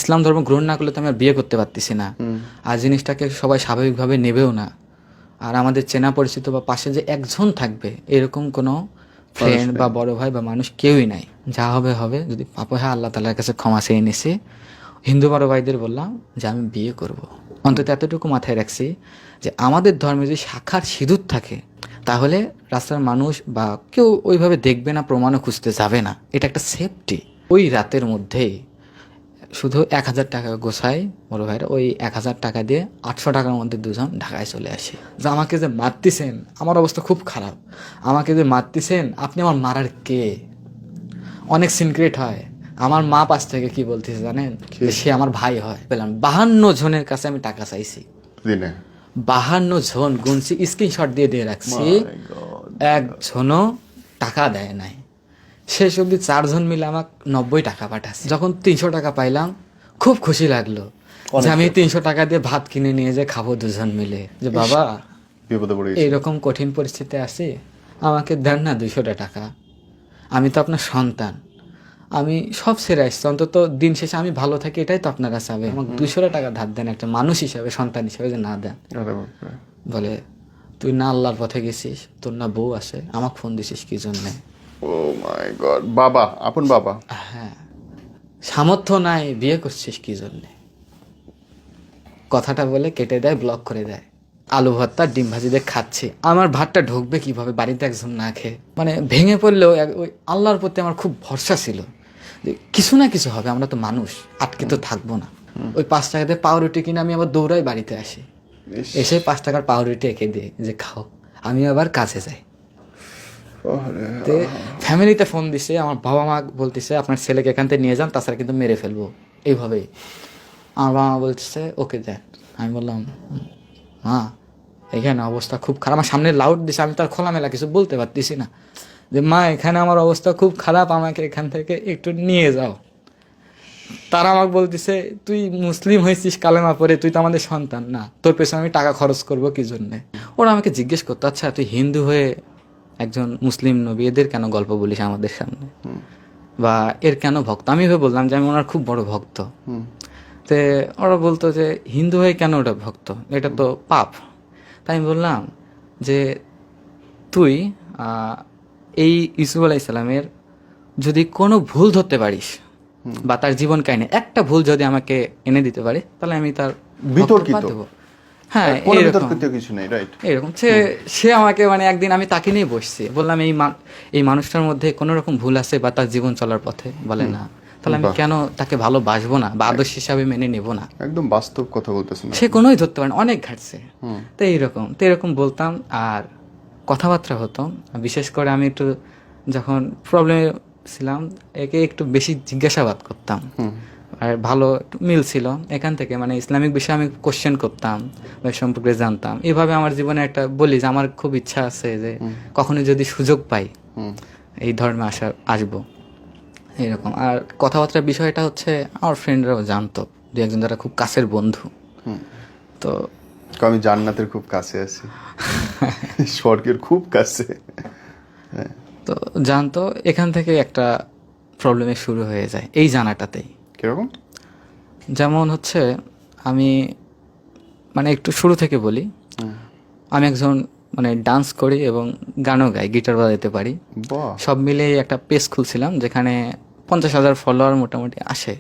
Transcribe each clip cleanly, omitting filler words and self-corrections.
ইসলাম ধর্ম গ্রহণ না করলে তো আমি আর বিয়ে করতে পারতেছি না, আর জিনিসটাকে সবাই স্বাভাবিকভাবে নেবেও না। আর আমাদের চেনা পরিচিত বা পাশে যে একজন থাকবে এরকম কোনো ফ্রেন্ড বা বড় ভাই বা মানুষ কেউই নাই। যা হবে হবে, যদি পাপ হয় আল্লাহ তাআলার কাছে ক্ষমা চেয়ে নিছি। হিন্দু বড় ভাইদের বললাম যে আমি বিয়ে করব। অন্তত এতটুকু মাথায় রাখছি যে আমাদের ধর্মে যদি শাখার সিঁদুর থাকে তাহলে রাস্তার মানুষ বা কেউ ওইভাবে দেখবে না, প্রমাণও খুঁজতে যাবে না। এটা একটা সেফটি। ওই রাতের মধ্যেই শুধু 1,000 টাকা গোছাই বড় ভাইরা, ওই 1,000 টাকা দিয়ে 800 টাকার মধ্যে দুজন ঢাকায় চলে আসি। যে আমাকে যে মারতেছেন, আমার অবস্থা খুব খারাপ, আমাকে যে মারতেছেন আপনি আমার মারার কে? অনেক সিনক্রেট হয়। আমার মা পাশ থেকে কি বলতেছে জানেন, যে সে আমার ভাই হয়। পেলাম 52 জনের কাছে আমি টাকা চাইছি, 52 জন গুনছি, স্ক্রিনশট দিয়ে দিয়ে রাখছি, একজনও টাকা দেয় নাই। শেষ অব্দি 4 জন মিলে আমাকে 90 টাকা পাঠাচ্ছে। যখন 300 টাকা পাইলাম খুব খুশি লাগলো যে আমি 300 টাকা দিয়ে ভাত কিনে নিয়ে যে খাবো দুজন মিলে। যে বাবা এইরকম কঠিন পরিস্থিতি আছি, আমাকে দেন না 200 টাকা, আমি তো আপনার সন্তান, আমি সব ছেড়ে আসছি, অন্তত দিন শেষে আমি ভালো থাকি এটাই তো আপনারা চাবে। আমাকে 200 টাকা ধার দেন একটা মানুষ হিসাবে, সন্তান হিসাবে, যে না দেন। বলে তুই না আল্লাহর পথে গেছিস, তোর না বউ আছে, আমাকে ফোন দিছিস কি জন্যে? ও মাই গড, বাবা, আপন বাবা। হ্যাঁ, সামর্থ্য নাই, বিয়ে করছিস কি জন্যে? কথাটা বলে কেটে দেয়, ব্লক করে দেয়। আলু ভর্তা ডিম ভাজি দিয়ে খাচ্ছে, আমার ভাতটা ঢুকবে কিভাবে বাড়িতে একজন না খেয়ে? মানে ভেঙে পড়লেও ওই আল্লাহর প্রতি আমার খুব ভরসা ছিল যে কিছু না কিছু হবে, আমরা তো মানুষ, আটকে তো থাকবো না। ওই 5 টাকা দিয়ে পাউরুটি কিনে আমি আবার দৌড়াই বাড়িতে আসি, এসে 5 টাকার পাউরুটি এঁকে দিয়ে যে খাও, আমি আবার কাছে যাই। ফ্যামিলিতে ফোন দিছে, আমার বাবা মা বলতেছে আপনার ছেলেকে এখান থেকে নিয়ে যান, তাছাড়া কিন্তু মেরে ফেলবো। এইভাবেই আমার বাবা মা বলতেছে ওকে দেন। আমি বললাম মা এখানে অবস্থা খুব খারাপ, আমার সামনে লাউড দিছে, আমি তার খোলামেলা কিছু বলতে পারতেছি না যে মা এখানে আমার অবস্থা খুব খারাপ, আমাকে এখান থেকে একটু নিয়ে যাও। তারা আমাকে বলতেছে তুই মুসলিম হয়েছিস কালেমা পড়ে, তুই তো আমাদের সন্তান না, তোর পেছনে আমি টাকা খরচ করবো কি জন্যে? ওরা আমাকে জিজ্ঞেস করতো আচ্ছা তুই হিন্দু হয়ে একজন মুসলিম নবী এদের কেন গল্প বলিস আমাদের সামনে, বা এর কেন ভক্ত? আমি ভেবে বললাম যে আমি ওনার খুব বড় ভক্ত। তে ওরা বলতো যে হিন্দু হয়ে কেন ওটা ভক্ত, এটা তো পাপ। তাই আমি বললাম যে তুই এই ইউসুফ আলাইসাল্লামের যদি কোনো ভুল ধরতে পারিস বা তার জীবন কাহিনী একটা ভুল যদি আমাকে এনে দিতে পারে, তাহলে আমি তার বিতর্কিত দেবো। হ্যাঁ কিছু নেই, রাইট? এরকম সে আমাকে মানে একদিন আমি তাকে নিয়ে বসছি, বললাম এই মানুষটার মধ্যে কোনো রকম ভুল আছে বা তার জীবন চলার পথে, বলে না, তাহলে আমি কেন তাকে ভালোবাসবো না বা আদর্শ হিসাবে মেনে নেব না? একদম বাস্তব কথা বলতেছেন। সে কোনোই ধরতে পারে না, অনেক ঘাটছে। তো এরকম বলতাম আর কথাবার্তা হতো। বিশেষ করে আমি একটু যখন প্রবলেমে ছিলাম একে একটু বেশি জিজ্ঞাসাবাদ করতাম, আর ভালো একটু মিল ছিল এখান থেকে, মানে ইসলামিক বিষয়ে আমি কোশ্চেন করতাম বা সম্পর্কে জানতাম। এভাবে আমার জীবনে একটা বলি যে আমার খুব ইচ্ছা আছে যে কখনো যদি সুযোগ পাই এই ধর্মে আসবো এরকম। আর কথাবার্তার বিষয়টা হচ্ছে আমার ফ্রেন্ডরাও জানতো, দু একজন যারা খুব কাছের বন্ধু। তো আমি জান্নাতের খুব কাছে আছি, স্বর্গের খুব কাছে। তো জানতো, এখান থেকে একটা প্রবলেমে শুরু হয়ে যায় এই জানাটাতেই। কিরকম? যেমন হচ্ছে আমি মানে একটু শুরু থেকে বলি, আমি একজন মানে ডান্স করি এবং গানও গাই, গিটার বাজাতে পারি। সব মিলিয়ে একটা পেজ খুলছিলাম যেখানে 50,000 ফলোয়ার মোটামুটি আসে।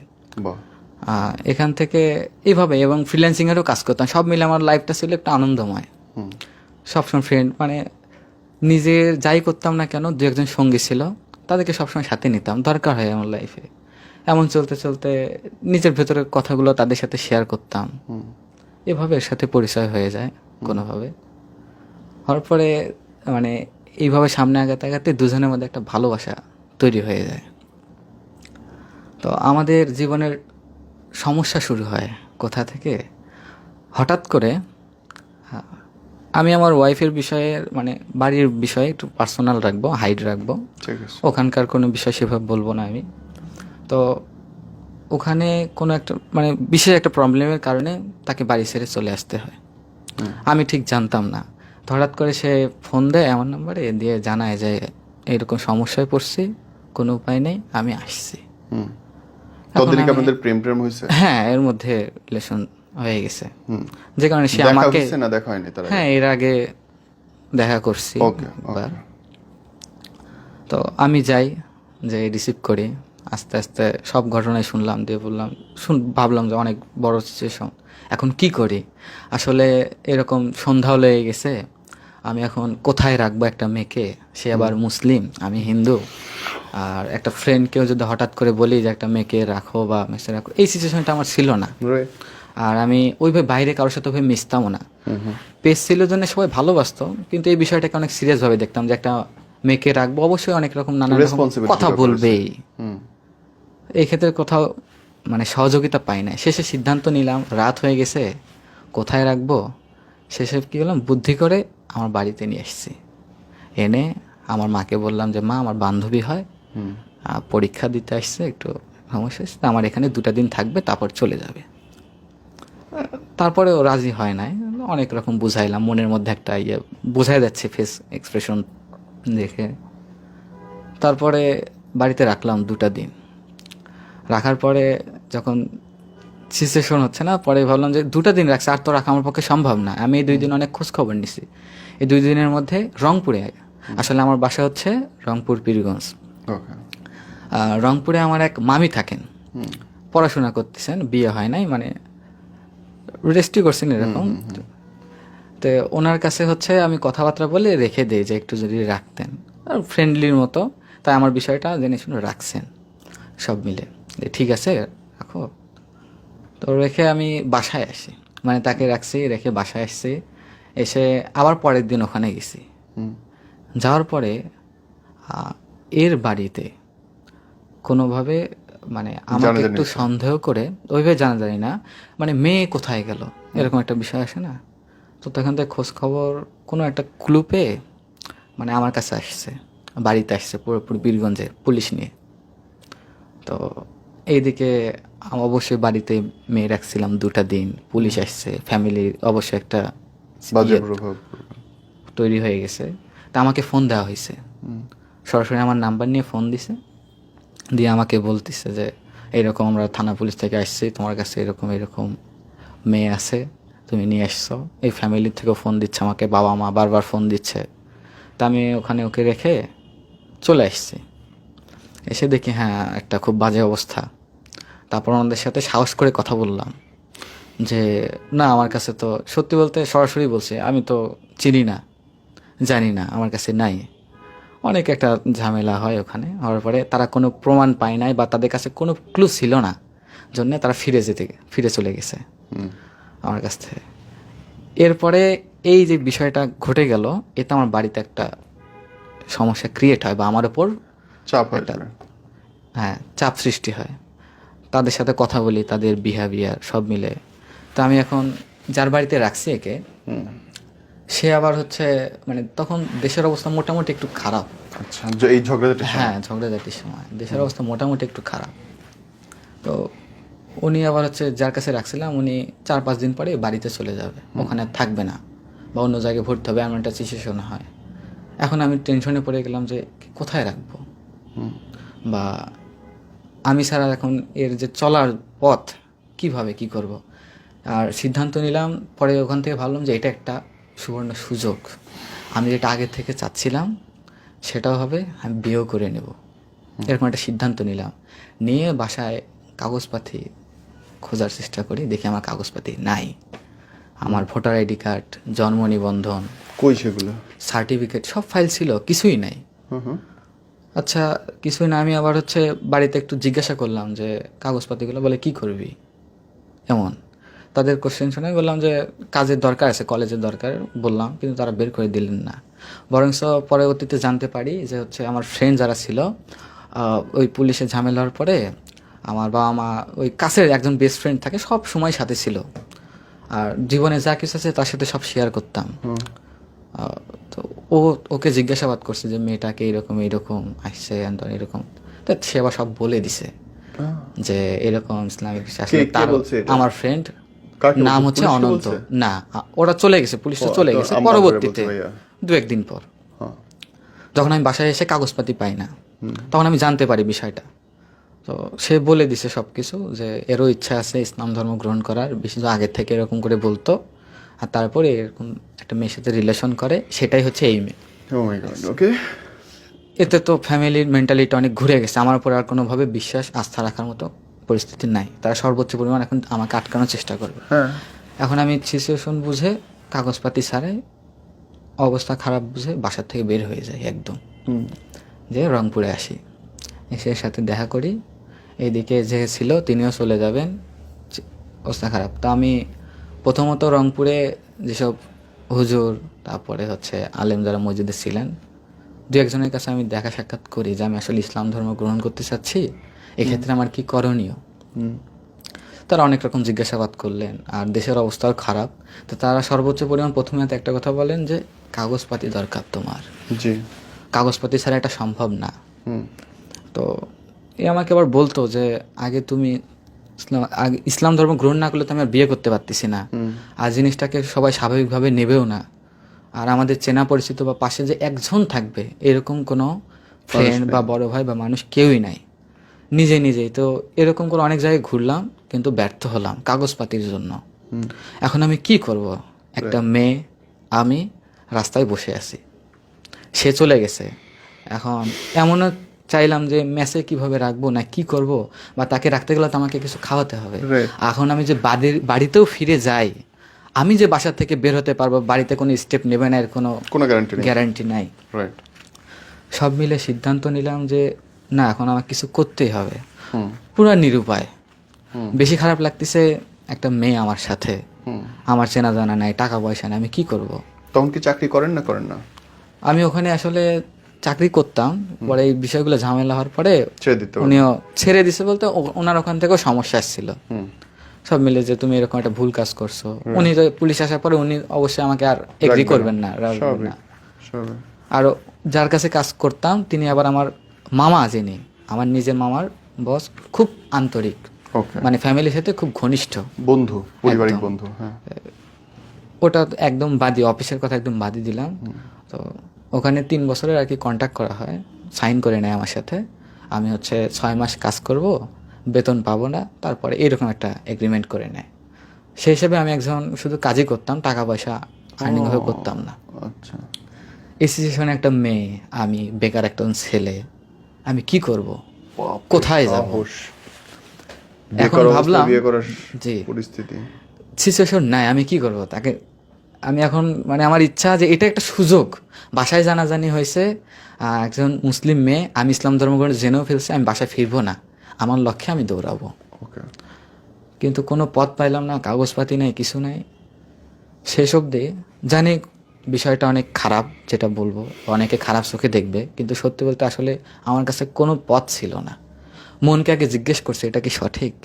এখান থেকে এইভাবে এবং ফ্রিল্যান্সিংয়েরও কাজ করতাম। সব মিলে আমার লাইফটা ছিল একটু আনন্দময়। সবসময় ফ্রেন্ড মানে নিজের যাই করতাম না কেন, দু একজন সঙ্গী ছিল, তাদেরকে সবসময় সাথে নিতাম, দরকার হয় আমার লাইফে। এমন চলতে চলতে নিজের ভেতরের কথাগুলো তাদের সাথে শেয়ার করতাম, এভাবে এর সাথে পরিচয় হয়ে যায় কোনোভাবে। হওয়ার পরে মানে এইভাবে সামনে আগাতে আগাতে দুজনের মধ্যে একটা ভালোবাসা তৈরি হয়ে যায়। তো আমাদের জীবনের সমস্যা শুরু হয় কোথা থেকে? হঠাৎ করে আমি আমার ওয়াইফের বিষয়ে মানে বাড়ির বিষয়ে একটু পার্সোনাল রাখবো, হাইড রাখবো, ওখানকার কোনো বিষয় সেভাবে বলবো না আমি। তো ওখানে কোনো একটা মানে বিশেষ একটা প্রবলেমের কারণে তাকে বাড়ি ছেড়ে চলে আসতে হয়। আমি ঠিক জানতাম না, হঠাৎ করে সে ফোন দেয় আমার নাম্বারে, দিয়ে জানায় যে এরকম সমস্যায় পড়ছি, কোনো উপায় নেই, আমি আসছি। ততদিনে কি আপনাদের প্রেম প্রেম হয়েছে? হ্যাঁ, এর মধ্যে রিলেশন হয়ে গেছে, হুম। যে কারণে সে দেখা আমাকে, হয়েছে না দেখা হয়নি তার আগে? হ্যাঁ এর আগে দেখা করছি ওকে একবার। তো আমি যাই, যে রিসিভ করি, আস্তে আস্তে সব ঘটনাই শুনলাম, দিয়ে বললাম ভাবলাম যে অনেক বড় সিচুয়েশন, এখন কি করি। আসলে এরকম সন্ধ্যাও লেগে গেছে, আমি এখন কোথায় রাখবো একটা মেয়েকে, সে আবার মুসলিম, আমি হিন্দু, আর একটা ফ্রেন্ডকেও যদি হঠাৎ করে বলি যে একটা মেয়েকে রাখো বা মেসে রাখো, এই সিচুয়েশনটা আমার ছিল না। আর আমি ওইভাবে বাইরে কারোর সাথে ওইভাবে মিশতামও না। পেজ ছিল জন্য সবাই ভালোবাসতো, কিন্তু এই বিষয়টাকে অনেক সিরিয়াস ভাবে দেখতাম যে একটা মেয়েকে রাখবো, অবশ্যই অনেক রকম নানা রকম Responsibility কথা ব্যাপার বলবেই, এই ক্ষেত্রে কোথাও মানে সহযোগিতা পাই না। শেষে সিদ্ধান্ত নিলাম, রাত হয়ে গেছে, কোথায় রাখবো, শেষে কি করলাম, বুদ্ধি করে আমার বাড়িতে নিয়ে এসেছি। এনে আমার মাকে বললাম যে মা, আমার বান্ধবী হয়, পরীক্ষা দিতে আসছে, একটু সমস্যা হচ্ছে, আমার এখানে 2টা দিন থাকবে, তারপর চলে যাবে। তারপরে ও রাজি হয় নাই, অনেক রকম বুঝাইলাম, মনের মধ্যে একটা বোঝাই যাচ্ছে ফেস এক্সপ্রেশন দেখে। তারপরে বাড়িতে রাখলাম 2টা দিন। রাখার পরে যখন সিচুয়েশন হচ্ছে না, পরে ভাবলাম যে 2টা দিন রাখছে, আর তো রাখা আমার পক্ষে সম্ভব না। আমি এই 2 দিন অনেক খোঁজ খবর নিছি। এই 2 দিনের মধ্যে রংপুরে, আসলে আমার বাসা হচ্ছে রংপুর পীরগঞ্জ, রংপুরে আমার এক মামি থাকেন, পড়াশোনা করতেছেন, বিয়ে হয় নাই, মানে রেস্টই করছেন এরকম। তো ওনার কাছে হচ্ছে আমি কথাবার্তা বলে রেখে দিই যে একটু যদি রাখতেন, আর ফ্রেন্ডলির মতো, তাই আমার বিষয়টা জেনে শুনে রাখছেন সব মিলে, যে ঠিক আছে রাখো। তো রেখে আমি বাসায় আসি, মানে তাকে রাখছি, রেখে বাসায় আসছি। এসে আবার পরের দিন ওখানে গেছি। যাওয়ার পরে এর বাড়িতে কোনোভাবে মানে আমাকে একটু সন্দেহ করে, ওইভাবে জানা যায় না, মানে মেয়ে কোথায় গেল এরকম একটা বিষয় আসে না। তো তখন থেকে খোঁজ খবর কোনো একটা ক্লু পেয়ে মানে আমার কাছে আসছে, বাড়িতে আসছে পুরোপুরি বীরগঞ্জে পুলিশ নিয়ে। তো এইদিকে অবশ্যই বাড়িতে মেয়ে রাখছিলাম 2টা দিন, পুলিশ আসছে, ফ্যামিলির অবশ্যই একটা তৈরি হয়ে গেছে। তা আমাকে ফোন দেওয়া হয়েছে, সরাসরি আমার নাম্বার নিয়ে ফোন দিছে, দিয়ে আমাকে বলতেছে যে এইরকম আমরা থানা পুলিশ থেকে আসছি, তোমার কাছে এরকম এরকম মেয়ে আছে, তুমি নিয়ে আসছো। এই ফ্যামিলির থেকেও ফোন দিচ্ছে আমাকে, বাবা মা বারবার ফোন দিচ্ছে। তা আমি ওখানে ওকে রেখে চলে আসছি। এসে দেখি হ্যাঁ একটা খুব বাজে অবস্থা। তারপর ওনাদের সাথে সাহস করে কথা বললাম যে না, আমার কাছে তো সত্যি বলতে সরাসরি বলছে, আমি তো চিনি না, জানি না, আমার কাছে নাই। অনেক একটা ঝামেলা হয় ওখানে। হওয়ার পরে তারা কোনো প্রমাণ পায় নাই, বা তাদের কাছে কোনো ক্লু ছিল না, জন্য তারা ফিরে চলে গেছে আমার কাছ থেকে। এরপরে এই যে বিষয়টা ঘটে গেল, এতে আমার বাড়িতে একটা সমস্যা ক্রিয়েট হয়, বা আমার ওপর চাপ হয়, হ্যাঁ চাপ সৃষ্টি হয়। তাদের সাথে কথা বলি, তাদের বিহেভিয়ার সব মিলে। তো আমি এখন যার বাড়িতে রাখছি একে, সে আবার হচ্ছে মানে তখন দেশের অবস্থা মোটামুটি একটু খারাপ। আচ্ছা, এই ঝগড়াঝাটির সময়? হ্যাঁ, ঝগড়াঝাটির সময় দেশের অবস্থা মোটামুটি একটু খারাপ। তো উনি আবার হচ্ছে যার কাছে রাখছিলাম, উনি 4-5 দিন পরে বাড়িতে চলে যাবে, ওখানে থাকবে না, বা অন্য জায়গায় ভর্তি হবে, এমন একটা সিচুয়েশন হয়। এখন আমি টেনশনে পড়ে গেলাম যে কোথায় রাখবো, বা আমি ছাড়া এখন এর যে চলার পথ কিভাবে কি করব। আর সিদ্ধান্ত নিলাম, পরে ওখান থেকে ভাবলাম যে এটা একটা সুবর্ণ সুযোগ, আমি যেটা আগে থেকে চাচ্ছিলাম সেটাও হবে, আমি বিয়েও করে নেব, এরকম একটা সিদ্ধান্ত নিলাম। নিয়ে বাসায় কাগজপাতি খোঁজার চেষ্টা করি, দেখি আমার কাগজপাতি নাই, আমার ভোটার আইডি কার্ড, জন্ম নিবন্ধন, কই সেগুলো, সার্টিফিকেট, সব ফাইল ছিল, কিছুই নাই। আচ্ছা কিছুই না, আমি আবার হচ্ছে বাড়িতে একটু জিজ্ঞাসা করলাম যে কাগজপাতিগুলো, বলে কি করবি এমন। তাদের কোশ্চেন শুনে বললাম যে কাজের দরকার আছে, কলেজের দরকার বললাম, কিন্তু তারা বের করে দিলেন না। বরঞ্চ পরবর্তীতে জানতে পারি যে হচ্ছে আমার ফ্রেন্ড যারা ছিল, ওই পুলিশের ঝামেলা হওয়ার পরে আমার বাবা মা, ওই কাছের একজন বেস্ট ফ্রেন্ড থাকে, সব সময় সাথে ছিল, আর জীবনে যা কিছু আছে তার সাথে সব শেয়ার করতাম। তো ওকে জিজ্ঞাসাবাদ করছে যে মেয়েটাকে এইরকম এইরকম আসছে, এরকম, তা সে আবার সব বলে দিছে যে এরকম ইসলামিক। আসলে তার আমার ফ্রেন্ড, নাম হচ্ছে অনন্ত। না, ওরা চলে গেছে, পুলিশটা চলে গেছে পরবর্তীতে 2-1 দিন পর। যখন আমি বাসায় এসে কাগজপাতি পাই না, তখন আমি জানতে পারি বিষয়টা। তো সে বলে দিছে সব কিছু, যে এরও ইচ্ছা আছে ইসলাম ধর্ম গ্রহণ করার, বিশেষ আগের থেকে এরকম করে বলতো। আর তারপরে এরকম একটা মেয়ের সাথে রিলেশন করে, সেটাই হচ্ছে এই মেয়ে। ও মাই গড, ওকে। এতে তো ফ্যামিলির মেন্টালিটি অনেক ঘুরে গেছে, আমার উপর আর কোনোভাবে বিশ্বাস আস্থা রাখার মতো পরিস্থিতি নাই। তারা সর্বোচ্চ পরিমাণ এখন আমাকে আটকানোর চেষ্টা করবে। হ্যাঁ, এখন আমি সিচুয়েশন বুঝে, কাগজপাতি ছাড়াই, অবস্থা খারাপ বুঝে বাসার থেকে বের হয়ে যাই একদম, যে রংপুরে আসি, এসে এর সাথে দেখা করি। এইদিকে যে ছিল তিনিও চলে যাবেন, অবস্থা খারাপ। তো আমি প্রথমত রংপুরে যেসব হুজুর, তারপরে হচ্ছে আলেম যারা মসজিদে ছিলেন, দু একজনের কাছে আমি দেখা সাক্ষাৎ করি যে আমি আসলে ইসলাম ধর্ম গ্রহণ করতে চাচ্ছি, এক্ষেত্রে আমার কি করণীয়। তারা অনেক রকম জিজ্ঞাসাবাদ করলেন, আর দেশের অবস্থাও খারাপ। তো তারা সর্বোচ্চ পরিমাণ প্রথমে একটা কথা বলেন যে কাগজপাতি দরকার তোমার, জি, কাগজপাতি ছাড়া এটা সম্ভব না। তো এ আমাকে আবার বলতো যে আগে তুমি ইসলাম ধর্ম গ্রহণ না করলে তো আমি আর বিয়ে করতে পারতেছি না, আর জিনিসটাকে সবাই স্বাভাবিকভাবে নেবেও না। আর আমাদের চেনা পরিচিত বা পাশে যে একজন থাকবে এরকম কোনো ফ্রেন্ড বা বড় ভাই বা মানুষ কেউই নাই, নিজেই। তো এরকম করে অনেক জায়গায় ঘুরলাম, কিন্তু ব্যর্থ হলাম কাগজপাতির জন্য। এখন আমি কি করব? একটা মেয়ে, আমি রাস্তায় বসে আছি, সে চলে গেছে। এখন এমনও চাইলাম যে মেসে কিভাবে রাখবো না কি করব, বা তাকে রাখতে গেলে তো আমাকে কিছু খাওয়াতে হবে। এখন আমি যে বাড়িতেও ফিরে যাই, আমি যে বাসা থেকে বের হতে পারবো, বাড়িতে কোনো স্টেপ নেবে না এর কোনো গ্যারান্টি নাই। সব মিলে সিদ্ধান্ত নিলাম যে না, এখন আমার কিছু করতেই হবে। পুরো নিরুপায়। বেশি খারাপ লাগতেছে, একটা মেয়ে আমার সাথে, আমার চেনা জানা নাই, টাকা পয়সা নাই, আমি কি করব? তখন কি চাকরি করেন না? আমি ওখানে আসলে চাকরি করতাম, পরে এই বিষয়গুলো ঝামেলা হওয়ার পরে ছেড়ে দিতে উনিও ছেড়ে দিছে, বলতে ওনার ওখান থেকেও সমস্যা আসছিল। সব মিলে যে তুমি এরকম একটা ভুল কাজ করছো, উনি তো পুলিশ আসার পরে উনি অবশ্যই আমাকে আর এগ্রি করবেন না, রাখবেন না। আর যার কাছে কাজ করতাম তিনি আবার আমার মামা, যিনি আমার নিজের মামার বস, খুব আন্তরিক, মানে ফ্যামিলির সাথে খুব ঘনিষ্ঠ বন্ধু, পারিবারিক বন্ধু। হ্যাঁ, ওটা একদম বাদি, অফিসের কথা একদম বাদি দিলাম। তো ওখানে 3 বছরের আর কি কন্ট্রাক্ট করা হয়, সাইন করে নেয় আমার সাথে। আমি হচ্ছে 6 মাস কাজ করব, বেতন পাবো না, তারপরে এরকম একটা এগ্রিমেন্ট করে নেয়। সেই হিসেবে আমি একজন শুধু কাজই করতাম, টাকা পয়সা আর্নিং হয়ে করতাম না। আচ্ছা। এই সিচুয়েশনে একটা মেয়ে, আমি বেকার একজন ছেলে, আমি কি করব, কোথায় যাব? এখন ভাবলাম জি পরিস্থিতি সিচুয়েশন নাই, আমি কি করব তাকে। আমি এখন মানে আমার ইচ্ছা যে এটা একটা সুযোগ, বাসায় জানাজানি হয়েছে, একজন মুসলিম মেয়ে, আমি ইসলাম ধর্মগ্রহণ জেনেও ফেলছি, আমি বাসায় ফিরবো না, আমার লক্ষ্যে আমি দৌড়াবো। কিন্তু কোনো পথ পাইলাম না, কাগজপাতি নাই, কিছু নাই। শেষ অবধি জানি বিষয়টা অনেক খারাপ, যেটা বলবো অনেকে খারাপ চোখে দেখবে, কিন্তু সত্যি বলতে আসলে আমার কাছে কোনো পথ ছিল না। মনকে আগে জিজ্ঞেস করছে এটা কি সঠিক,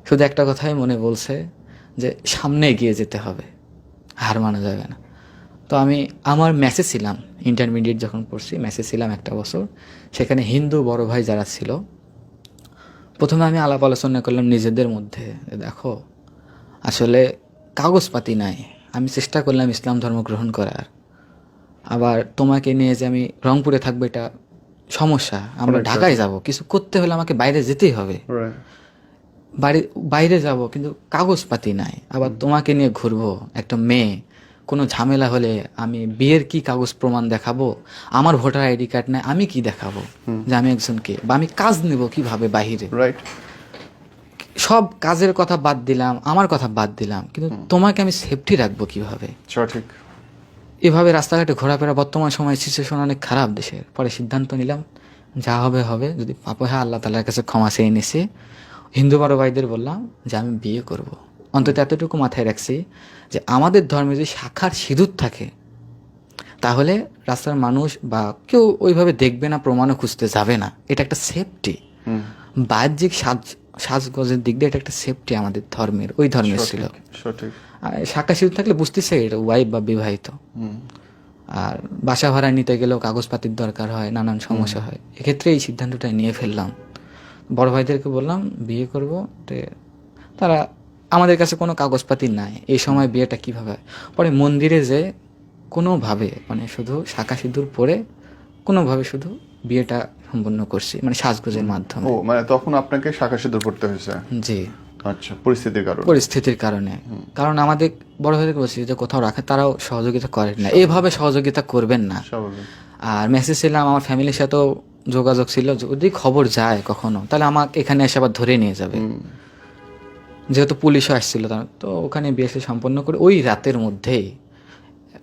শুধু একটা কথাই মনে বলছে যে সামনে এগিয়ে যেতে হবে, হার মানা যাবে না। তো আমি আমার মেসে ছিলাম, ইন্টারমিডিয়েট যখন পড়ছি মেসে ছিলাম 1 বছর। সেখানে হিন্দু বড় ভাই যারা ছিল, প্রথমে আমি আলাপ আলোচনা করলাম নিজেদের মধ্যে, দেখো আসলে কাগজপাতি নাই, আমি চেষ্টা করলাম ইসলাম ধর্ম গ্রহণ করার, আবার তোমাকে নিয়ে যে আমি রংপুরে থাকবো এটা সমস্যা, আমরা ঢাকায় যাব, কিছু করতে হলে আমাকে বাইরে যেতেই হবে, বাইরে যাব, কিন্তু কাগজপাতি নাই, আবার তোমাকে নিয়ে ঘুরবো, একটা মেয়ে, কোনো ঝামেলা হলে আমি বিয়ের কি কাগজ প্রমাণ দেখাবো, আমার ভোটার আইডি কার্ড নাই, আমি কি দেখাবো যে আমি একজনকে, বা আমি কাজ নেব কিভাবে বাহিরে। সব কাজের কথা বাদ দিলাম, আমার কথা বাদ দিলাম, কিন্তু তোমাকে আমি সেফটি রাখবো কিভাবে? সঠিক। এভাবে রাস্তাঘাটে ঘোরাফেরা, বর্তমান সময় সিচুয়েশন অনেক খারাপ দেশের। পরে সিদ্ধান্ত নিলাম যা হবে হবে, যদি পাপ হয় আল্লাহ তাআলার কাছে ক্ষমা চেয়ে নিছি। হিন্দু বড় ভাইদের বললাম যে আমি বিয়ে করব। অন্তত এতটুকু মাথায় রাখছি যে আমাদের ধর্মে যদি শাখার সিঁদুর থাকে তাহলে রাস্তার মানুষ বা কেউ ওইভাবে দেখবে না, প্রমাণও খুঁজতে যাবে না, এটা একটা সেফটি। বাহ্যিক সাজগোজের দিক দিয়ে এটা একটা সেফটি আমাদের ধর্মের, ওই ধর্মের ছিল। শাখা সিঁদুর থাকলে বুঝতেছে এটা ওয়াইফ বা বিবাহিত। আর বাসা ভাড়া নিতে গেলেও কাগজপাতির দরকার হয়, নানান সমস্যা হয়। এক্ষেত্রে এই সিদ্ধান্তটা নিয়ে ফেললাম, বড় ভাইদেরকে বললাম বিয়ে করব। তারা, আমাদের কাছে কোনো কাগজপাতি নাই, এই সময় বিয়েটা কীভাবে হয়? পরে মন্দিরে যে কোনোভাবে, মানে শুধু শাখা সিঁদুর পরে কোনোভাবে শুধু বিয়েটা সম্পন্ন করছি, মানে সাজগোজের মাধ্যমে। ও মানে তখন আপনাকে শাখা সিঁদুর পড়তে হয়েছে? জি, আচ্ছা, পরিস্থিতির কারণে। পরিস্থিতির কারণে। কারণ আমাদের বড় ভাইদের বলছি যে কোথাও রাখে, তারাও সহযোগিতা করেন না, এইভাবে সহযোগিতা করবেন না। স্বাভাবিক। আর মেসেজ ছিলাম, আমার ফ্যামিলির সাথেও যোগাযোগ ছিল, যদি খবর যায় কখনো তাহলে আমাকে এখানে এসে আবার ধরে নিয়ে যাবে, যেহেতু পুলিশও আসছিল। তো ওখানে বিয়ে সম্পন্ন করে ওই রাতের মধ্যেই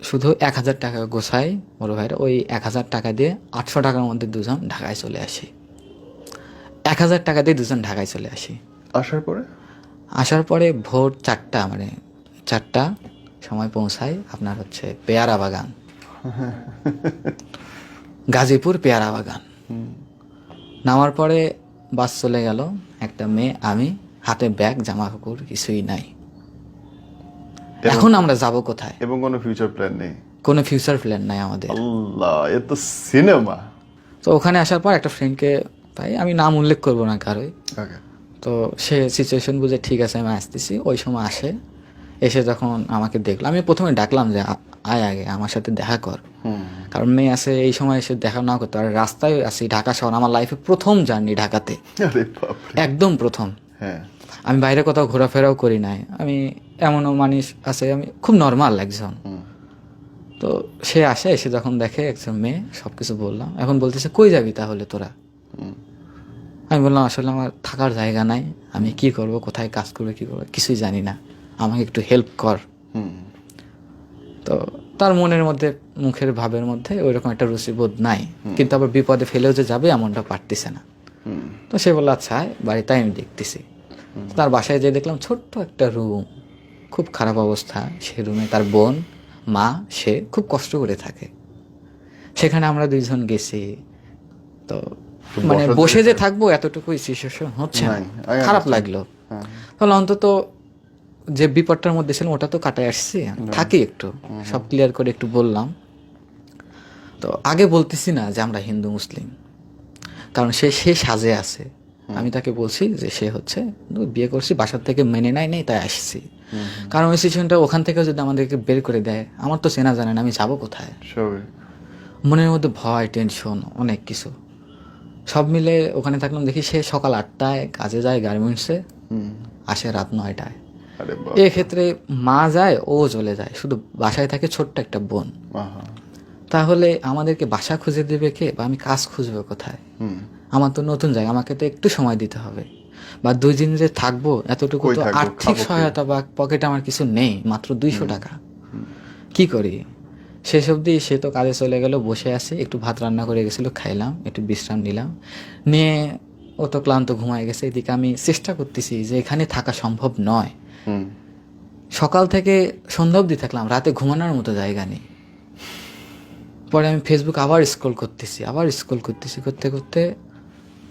শুধু 1,000 টাকা গোছাই বড় ভাইরা, ওই 1,000 টাকা দিয়ে 800 টাকার মধ্যে দুজন ঢাকায় চলে আসি। 1,000 টাকা দিয়ে দুজন ঢাকায় চলে আসি। আসার পরে ভোর 4টা, মানে 4টা সময় পৌঁছাই আপনার হচ্ছে পেয়ারা বাগান, গাজীপুর পেয়ারা বাগান। নামার পরে বাস চলে গেল, একটা মেয়ে, আমি, হাতে ব্যাগ, জামা কাপড় কিছুই নাই। এখন আমরা যাব কোথায়? এবং কোনো ফিউচার প্ল্যান নেই? কোনো ফিউচার প্ল্যান নাই আমাদের। আল্লাহ, এ তো সিনেমা। তো ওখানে আসার পর একটা ফ্রেন্ডকে পাই, আমি নাম উল্লেখ করবো না কারোই। ওকে। তো সে সিচুয়েশন বুঝে ঠিক আছে আমি আসতেছি, ওই সময় আসে। এসে যখন আমাকে দেখলো, আমি প্রথমে ডাকলাম যে আয় আগে আমার সাথে দেখা কর, কারণ মেয়ে আছে এই সময় এসে দেখা না করতে। আর রাস্তায় আছি, ঢাকা শহর আমার লাইফে প্রথম জার্নি ঢাকাতে, আরে বাপরে। একদম প্রথম। হ্যাঁ। আমি বাইরে কোথাও ঘোরাফেরাও করি নাই, আমি এমনও মানুষ আছে, আমি খুব নর্মাল একজন। তো সে আসে, এসে যখন দেখে একজন মেয়ে, সব কিছু বললাম। এখন বলতেছে কই যাবি তাহলে তোরা? আমি বললাম আসলে আমার থাকার জায়গা নাই, আমি কি করব, কোথায় কাজ করবো, কি করবো কিছুই জানি না, আমাকে একটু হেল্প কর। তো তার মনের মধ্যে, মুখের ভাবের মধ্যে ওইরকম একটা রুচিবোধ নাই, কিন্তু আবার বিপদে ফেলেও যে যাবে এমনটা পারতেছে না। তো সে বলল আচ্ছা বাড়িতে আমি দেখতেছি। তার বাসায় যেয়ে দেখলাম ছোট্ট একটা রুম, খুব খারাপ অবস্থা। সে রুমে তার বোন, মা, সে খুব কষ্ট করে থাকে। সেখানে আমরা দুইজন গেছি। তো মানে বসে যে থাকবো এতটুকুই সিচুয়েশন হচ্ছে না, খারাপ লাগলো। তাহলে অন্তত যে বিপদটার মধ্যে ছিলাম ওটা তো কাটায় আসছি, থাকি একটু, সব ক্লিয়ার করে একটু বললাম। তো আগে বলতেছি না যে আমরা হিন্দু মুসলিম, কারণ সে সাজে আছে। আমি তাকে বলছি যে সে হচ্ছে বিয়ে করছি, বাসার থেকে মেনে নেয় তাই আসছি। কারণ ওই সিচুয়েশনটা ওখান থেকে যদি আমাদেরকে বের করে দেয়, আমার তো চেনা জানে না, আমি যাবো কোথায়? মনের মধ্যে ভয়, টেনশন, অনেক কিছু সব মিলে ওখানে থাকলাম। দেখি সে সকাল 8টায় কাজে যায় গার্মেন্টসে, আসে রাত 9টায়। এক্ষেত্রে মা যায়, ও চলে যায়, শুধু বাসায় থাকে ছোট্ট একটা বোন। তাহলে আমাদেরকে বাসা খুঁজে দেবে কে, বা আমি কাজ খুঁজবো কোথায়? আমার তো নতুন জায়গা, আমাকে তো একটু সময় দিতে হবে, বা 2 দিন যে থাকবো এতটুকু তো আর্থিক সহায়তা বা পকেটে আমার কিছু নেই, মাত্র 200 টাকা। কি করি? শেষ অবধি সে তো কাজে চলে গেল, বসে আছে, একটু ভাত রান্না করে গেছিলো, খাইলাম, একটু বিশ্রাম নিলাম, নিয়ে ও তো ক্লান্ত ঘুমায় গেছে। এদিকে আমি চেষ্টা করতেছি যে এখানে থাকা সম্ভব নয়। সকাল থেকে সন্ধ্যা অবধি থাকলাম, রাতে ঘুমানোর মতো জায়গা নেই। পরে আমি ফেসবুক আবার স্ক্রল করতেছি, করতে করতে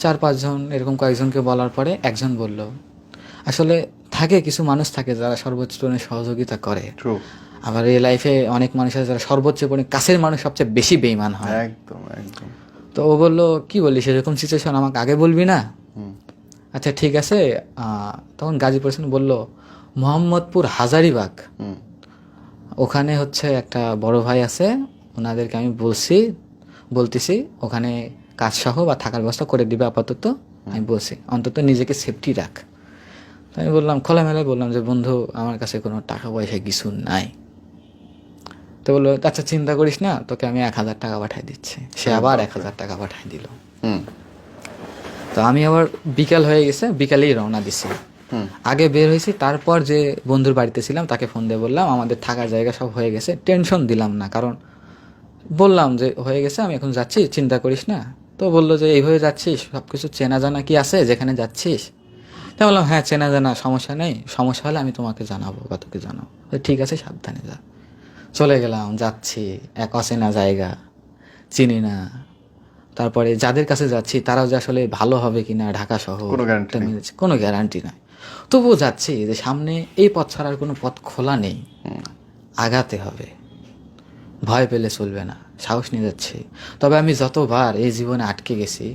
4-5 জন এরকম কয়েকজনকে বলার পরে একজন বলল, আসলে থাকে কিছু মানুষ থাকে যারা সর্বোচ্চ পরিমাণে সহযোগিতা করে। আবার এই লাইফে অনেক মানুষ আছে যারা সর্বোচ্চ পরিমাণে, কাছের মানুষ সবচেয়ে বেশি বেঈমান হয়। একদম একদম। তো ও বললো কি বলিস, এরকম সিচুয়েশন আমাকে আগে বলবি না? আচ্ছা ঠিক আছে। তখন গাজীপুর বলল মোহাম্মদপুর হাজারিবাগ, ওখানে হচ্ছে একটা বড় ভাই আছে, ওনাদেরকে আমি বলতেছি ওখানে কাজ সহ বা থাকার ব্যবস্থা করে দিবে আপাতত। আমি বলছি অন্তত নিজেকে সেফটি রাখ। আমি বললাম, খোলামেলায় বললাম যে বন্ধু আমার কাছে কোনো টাকা পয়সা কিছু নাই। তো বললো আচ্ছা চিন্তা করিস না, তোকে আমি 1,000 টাকা পাঠিয়ে দিচ্ছি। সে আবার 1,000 টাকা পাঠিয়ে দিল। তো আমি আবার বিকাল হয়ে গেছে, বিকালেই রওনা দিছি। আগে বের হয়েছি, তারপর যে বন্ধুর বাড়িতে ছিলাম তাকে ফোন দিয়ে বললাম আমাদের থাকার জায়গা সব হয়ে গেছে। টেনশন দিলাম না, কারণ বললাম যে হয়ে গেছে, আমি এখন যাচ্ছি, চিন্তা করিস না। তো বললো যে এইভাবে যাচ্ছিস, সব কিছু চেনা জানা কি আছে যেখানে যাচ্ছিস? তাই বললাম হ্যাঁ চেনা জানা, সমস্যা নেই, সমস্যা হলে আমি তোমাকে জানাবো বা তোকে জানাবো। ঠিক আছে সাবধানে যা। চলে গেলাম, যাচ্ছি, এক অচেনা জায়গা, চিনি না। তারপরে যাদের কাছে যাচ্ছি তারাও যে আসলে ভালো হবে কিনা, ঢাকা শহর কোনো গ্যারান্টি নাই। তবুও যাচ্ছি যে সামনে এই পথ ছাড়ার কোনো পথ খোলা নেই, আগাতে হবে, ভয় পেলে চলবে না, সাহস নিয়ে যাচ্ছি। তবে আমি যতবার এই জীবনে আটকে গেছি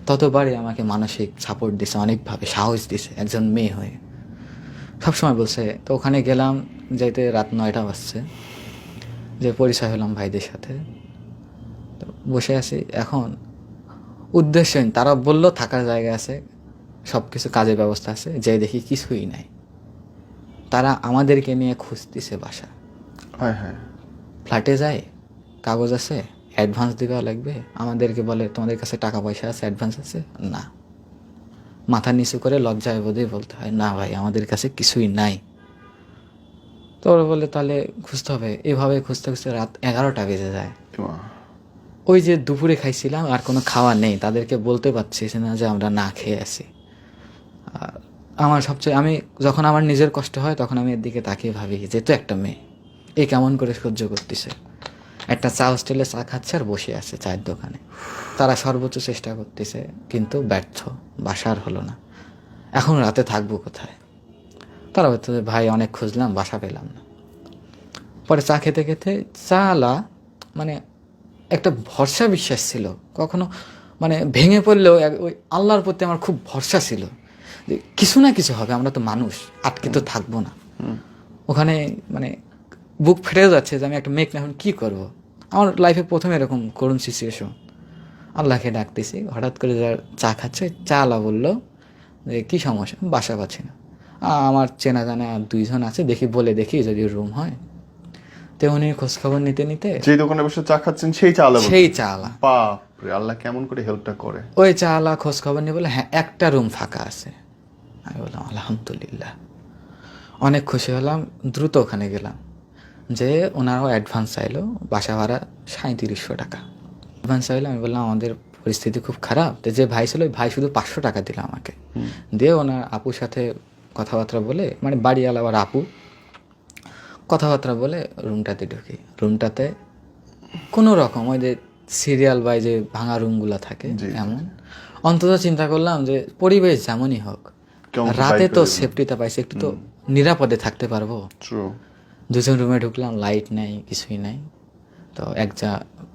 ততবারই আমাকে মানসিক সাপোর্ট দিছে, অনেকভাবে সাহস দিছে একজন মেয়ে হয়ে, সবসময় বলছে। তো ওখানে গেলাম, যাইতে রাত 9টা বাজছে, যে পরিচয় হলাম ভাইদের সাথে। তো বসে আছি। এখন উদ্দেশ্যহীন, তারা বলল থাকার জায়গা আছে, সব কিছু কাজের ব্যবস্থা আছে, যে দেখি কিছুই নাই। তারা আমাদেরকে নিয়ে খুঁজতেছে বাসা। হ্যাঁ হ্যাঁ, ফ্ল্যাটে যায়, কাগজ আছে, অ্যাডভান্স দেওয়া লাগবে, আমাদেরকে বলে তোমাদের কাছে টাকা পয়সা আছে, অ্যাডভান্স আছে? না। মাথা নিচু করে লজ্জায় বোধে বলতে হয়, না ভাই আমাদের কাছে কিছুই নাই। তো ওরা বলে তাহলে খুঁজতে হবে। এভাবে খুঁজতে খুঁজতে রাত 11টা বেজে যায়। মা। ওই যে দুপুরে খাইছিলাম আর কোনো খাওয়া নেই, তাদেরকে বলতে পারছি না যে আমরা না খেয়ে আছি। আর আমার সবচেয়ে, আমি যখন আমার নিজের কষ্ট হয় তখন আমি এর দিকে তাকিয়ে ভাবি যে তো একটা মেয়ে, এ কেমন করে সহ্য করতেছে, একটা চা হোস্টেলে চা খাচ্ছে আর বসে আছে চায়ের দোকানে। তারা সর্বোচ্চ চেষ্টা করতেছে কিন্তু ব্যর্থ, বাসার হলো না। এখন রাতে থাকবো কোথায়? তারা বলতো যে ভাই অনেক খুঁজলাম, বাসা পেলাম না। পরে চা খেতে খেতে চালা মানে একটা ভরসা বিশ্বাস ছিল, কখনো মানে ভেঙে পড়লেও ওই আল্লাহর প্রতি আমার খুব ভরসা ছিল যে কিছু না কিছু হবে, আমরা তো মানুষ, আটকে তো থাকবো না। ওখানে মানে বুক ফেটে যাচ্ছে যে আমি একটা মেঘ এখন কী করবো। আমার লাইফে প্রথমে এরকম করুণ সিচুয়েশন। আল্লাহকে ডাকতেছি, হঠাৎ করে যা চা খাচ্ছে, চালা বললো যে কী সমস্যা, বাসা পাচ্ছি না। আমার চেনা জানা 2জন আছে, দেখি বলে দেখি যদি রুম হয়। তো উনি খোঁজখবর নিতে নিতে যে দোকানে বসে চা খাচ্ছেন সেই চা আলা? সেই চালা। বাপ রে, আল্লাহ কেমন করে হেল্পটা করে। ওই চালা খোঁজখবর নিয়ে বলে হ্যাঁ একটা রুম ফাঁকা আছে। আমি বললাম আলহামদুলিল্লাহ, অনেক খুশি হলাম। দ্রুত ওখানে গেলাম, যে ওনারাও অ্যাডভান্স চাইলো, বাসা ভাড়া 3700 টাকা অ্যাডভান্স চাইলো। আমি বললাম আমাদের পরিস্থিতি খুব খারাপ। তো যে ভাই ছিল ওই ভাই শুধু 500 টাকা দিল আমাকে, দিয়ে ওনার আপুর সাথে কথাবার্তা বলে, মানে বাড়িওয়ালা আবার আপু, কথাবার্তা বলে রুমটাতে ঢুকি। রুমটাতে কোনো রকম ওই যে সিরিয়াল বাই যে ভাঙা রুমগুলো থাকে এমন। অন্তত চিন্তা করলাম যে পরিবেশ যেমনই হোক, রাতে তো সেফটিটা পাইছি, একটু তো নিরাপদে থাকতে পারবো। 2জন রুমে ঢুকলাম, লাইট নেই, কিছুই নাই। তো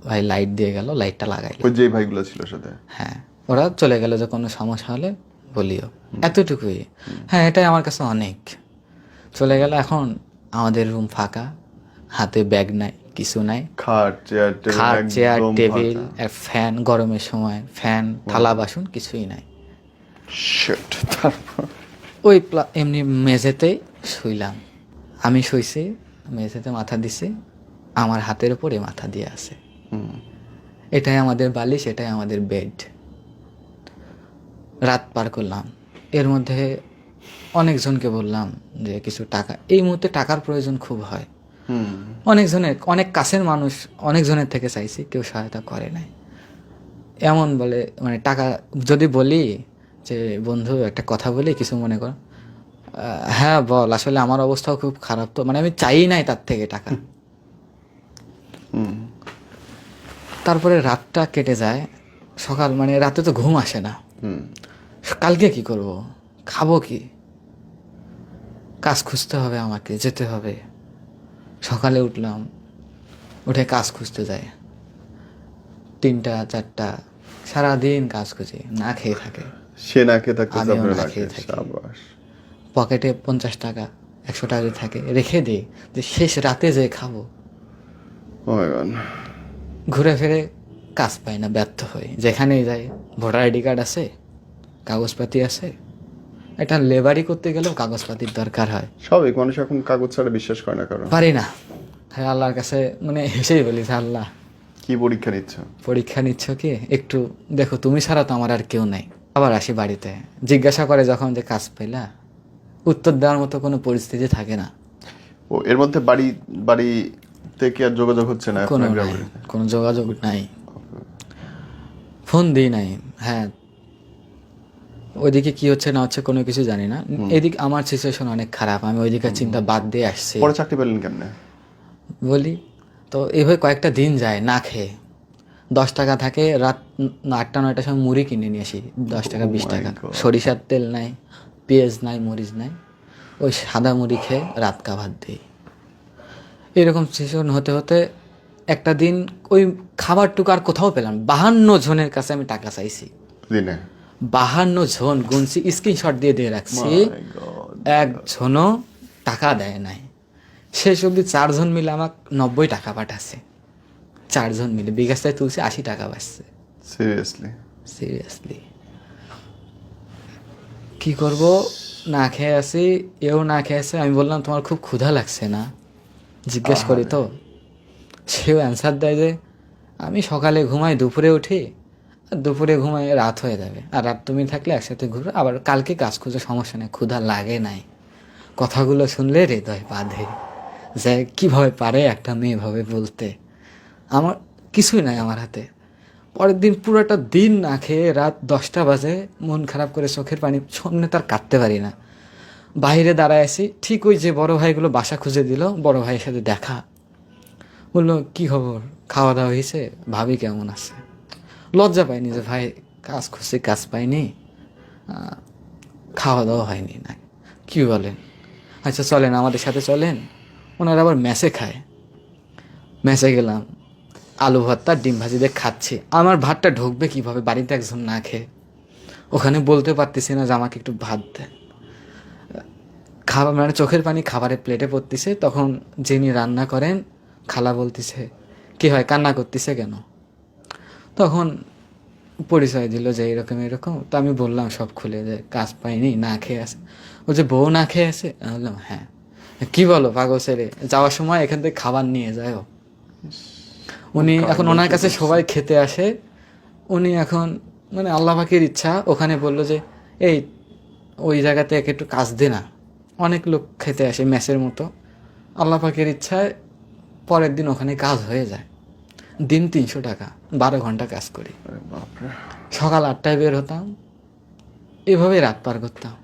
ভাই লাইট দিয়ে গেল, লাইটটা লাগাইল। ওই যে ভাইগুলো ছিল সাথে? হ্যাঁ, ওরা চলে গেল যে কোনো সমস্যা হলে বলিও, এতটুকুই। হ্যাঁ, এটাই আমার কাছে অনেক। চলে গেল। এখন আমাদের রুম ফাঁকা, হাতে ব্যাগ নাই, কিছু নাই, খাট চেয়ার টেবিল, ফ্যান, গরমের সময় ফ্যান, থালা বাসন কিছুই নাই। ওই এমনি মেঝেতেই শুইলাম। আমি শুইছি, মেঝেতে মাথা দিছি, আমার হাতের উপরে মাথা দিয়ে আছে। এটাই আমাদের বালিশ, এটাই আমাদের বেড। রাত পার করলাম। এর মধ্যে অনেকজনকে বললাম যে কিছু টাকা, এই মুহূর্তে টাকার প্রয়োজন খুব হয়। অনেক কাছের মানুষ অনেকজনের থেকে চাইছি, কেউ সহায়তা করে নাই। এমন বলে মানে টাকা যদি বলি যে বন্ধু একটা কথা বলি, কিছু মনে কর, হ্যাঁ বল, আসলে আমার অবস্থাও খুব খারাপ, তো মানে আমি চাই নাই তার থেকে টাকা। তারপরে রাতটা কেটে যায়, সকাল মানে রাতে তো ঘুম আসে না। কালকে কি করব, খাবো কি, কাজ খুঁজতে হবে, আমাকে যেতে হবে। সকালে উঠলাম, উঠে কাজ খুঁজতে যাই, 3টা 4টা, সারাদিন কাজ খুঁজি, না খেয়ে থাকে। সে না খেয়ে থাকতে আমিও না খেয়ে থাকি। পকেটে 50 টাকা 100 টাকা থাকে, রেখে দিই যে শেষ রাতে যে খাবো। ঘুরে ফিরে কাজ পাই না, ব্যর্থ হই। যেখানেই যাই, ভোটার আইডি কার্ড আছে, কাগজপাতি আছে, এটা লেবারি করতে গেলেও কাগজপাতির দরকার হয়। স্বাভাবিক, মানুষ এখন কাগজ ছাড়া বিশ্বাস করে না কারণ। পারি না। হ্যাঁ, আল্লাহর কাছে মানে হেসেই বলি, আল্লাহ কি পরীক্ষা নিচ্ছ? পরীক্ষা নিচ্ছ কি, একটু দেখো, তুমি ছাড়া তো আমার আর কেউ নাই। আবার আসি বাড়িতে, জিজ্ঞাসা করে যখন যে কাজ পেলা, উত্তর দেওয়ার মতো কোনো পরিস্থিতি থাকে না। ও, এর মধ্যে বাড়ি থেকে আর যোগাযোগ হচ্ছে না? কোনো যোগাযোগ নাই, ফোন দিই নাই। হ্যাঁ, ওইদিকে কি হচ্ছে না হচ্ছে কোনো কিছু জানি না। এদিকে আমার সিচুয়েশন অনেক খারাপ, আমি ওইদিকে চিন্তা বাদ দিয়ে আসছি। পরে চাকরি পেলেন কেমনে বলি তো, এইভাবে কয়েকটা দিন যায় না খেয়ে। 10 টাকা থাকে, রাত 8টা 9টার সময় মুড়ি কিনে নিয়ে আসি, 10 টাকা 20 টাকা। সরিষার তেল নাই, পেঁয়াজ নাই, মরিচ নাই, ওই সাদা মুড়ি খেয়ে রাত কাভাত দিই। এরকম সিচুয়েশন হতে হতে একটা দিন ওই খাবারটুকু আর কোথাও পেলাম। 52 জনের কাছে আমি টাকা চাইছি দিনে, 52 জন গুনছি, স্ক্রিনশট দিয়ে রাখছি, একজনও টাকা দেয় নাই। শেষ অবধি 4 জন মিলে আমাকে 90 টাকা পাঠাচ্ছে। 4 জন মিলে বিকাশটায় তুলছি, 80 টাকা বাঁচছে। সিরিয়াসলি কি করব, না খেয়ে আছি, এও না খেয়ে আছে। আমি বললাম তোমার খুব ক্ষুধা লাগছে না, জিজ্ঞেস করি তো। সেও অ্যান্সার দেয় যে আমি সকালে ঘুমাই, দুপুরে উঠি, আর দুপুরে ঘুমাই রাত হয়ে যাবে, আর রাত তুমি থাকলে একসাথে ঘুরো, আবার কালকে কাজ খুঁজে, সমস্যা নেই, ক্ষুধা লাগে নাই। কথাগুলো শুনলে হৃদয় বাঁধে যে কীভাবে পারে একটা মেয়ে ভাবে বলতে। আমার কিছুই নাই আমার হাতে। পরের দিন পুরোটা দিন না খেয়ে রাত 10টা বাজে, মন খারাপ করে চোখের পানি সামনে তার কাটতে পারি না, বাইরে দাঁড়ায় আছি। ঠিক ওই যে বড় ভাইগুলো বাসা খুঁজে দিল, বড় ভাইয়ের সাথে দেখা, বললো কি খবর, খাওয়া দাওয়া হয়েছে, ভাবি কেমন আছে। লজ্জা পাইনি যে ভাই কাজ খুঁজছি, কাজ পাইনি, খাওয়া দাওয়া হয়নি। না কি বলেন, আচ্ছা চলেন আমাদের সাথে চলেন। ওনারা আবার মেসে খায়। মেসে গেলাম, আলু ভর্তা ডিম ভাজি দিয়ে খাচ্ছি। আমার ভাতটা ঢুকবে কীভাবে বাড়িতে একজন না খেয়ে? ওখানে বলতে পারতেছি না যে আমাকে একটু ভাত দেন। খাবার মানে চোখের পানি খাবারের প্লেটে পড়তেছে। তখন যিনি রান্না করেন খালা বলতেছে কি হয়, কান্না করতেছে কেন? তখন পরিচয় দিল যে এরকম এরকম। তো আমি বললাম সব খুলে যে কাজ পাইনি, না খেয়ে আছে। ও যে বউ না খেয়ে আছে? আমি বললাম হ্যাঁ। কি বলো পাগল ছেলে, যাওয়ার সময় এখান থেকে খাবার নিয়ে যায়। উনি এখন ওনার কাছে সবাই খেতে আসে। উনি এখন মানে আল্লাহ পাকের ইচ্ছা ওখানে বলল যে এই ওই জায়গাতে একটু কাজ দে না। অনেক লোক খেতে আসে মেসের মতো। আল্লাহ পাকের ইচ্ছায় পরের দিন ওখানে কাজ হয়ে যায়। দিন 300 টাকা, 12 ঘন্টা কাজ করি। সকাল 8টায় বের হতাম, এভাবে রাত পার করতাম।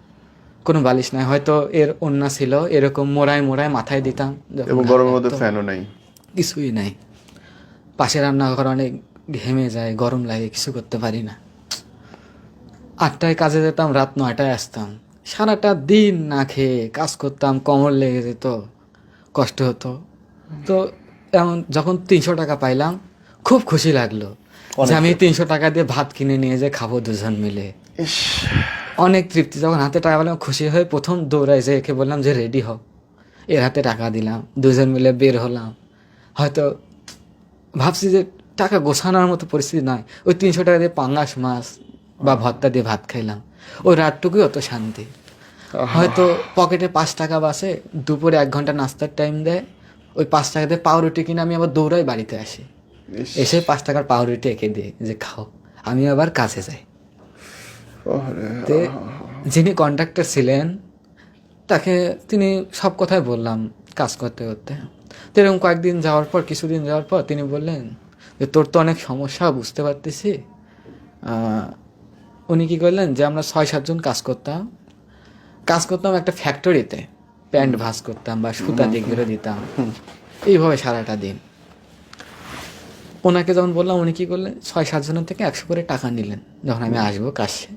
কোনো বালিশ নাই, হয়তো এর ওন্না ছিল এরকম মোড়ায় মোড়ায় মাথায় দিতাম। এবং গরমের মধ্যে ফ্যানও নাই, কিছুই নাই। পাশে রান্নাঘর, অনেক ঘেমে যায়, গরম লাগে, কিছু করতে পারি না। 8টায় কাজে যেতাম, রাত 9টায় আসতাম। সারাটা দিন না খেয়ে কাজ করতাম, কোমর লেগে যেত, কষ্ট হতো। তো এমন যখন 300 টাকা পাইলাম খুব খুশি লাগলো যে আমি 300 টাকা দিয়ে ভাত কিনে নিয়ে যে খাবো 2জন মিলে। অনেক তৃপ্তি। যখন হাতে টাকা পেলাম খুশি হয়ে প্রথম দৌড়াই যে একে বললাম যে রেডি হও, এর হাতে টাকা দিলাম, 2জন মিলে বের হলাম। হয়তো ভাবছি যে টাকা গোছানোর মতো পরিস্থিতি নয়, ওই 300 টাকা দিয়ে পাঙ্গাস মাছ বা ভর্তা দিয়ে ভাত খাইলাম। ওই রাতটুকুই অত শান্তি। হয়তো পকেটে 5 টাকা বাসে, দুপুরে 1 ঘন্টা নাস্তার টাইম দেয়, ওই 5 টাকা দিয়ে পাউরুটি কিনে আমি আবার দৌড়াই বাড়িতে আসি। এসে 5 টাকার পাউরুটি এঁকে দিয়ে যে খাও, আমি আবার কাছে যাই। তে যিনি কন্ট্রাক্টর ছিলেন তাকে তিনি সব কথাই বললাম কাজ করতে করতে। তো এরকম কয়েকদিন যাওয়ার পর, কিছুদিন যাওয়ার পর তিনি বললেন যে তোর তো অনেক সমস্যা বুঝতে পারতেছি। উনি কী করলেন যে আমরা 6-7 জন কাজ করতাম একটা ফ্যাক্টরিতে, প্যান্ট ভাঁজ করতাম বা সুতা দিকগুলো দিতাম, এইভাবে সারাটা দিন। ওনাকে যখন বললাম উনি কী করলেন, 6-7 জনের থেকে 100 করে টাকা নিলেন। যখন আমি আসবো কাছে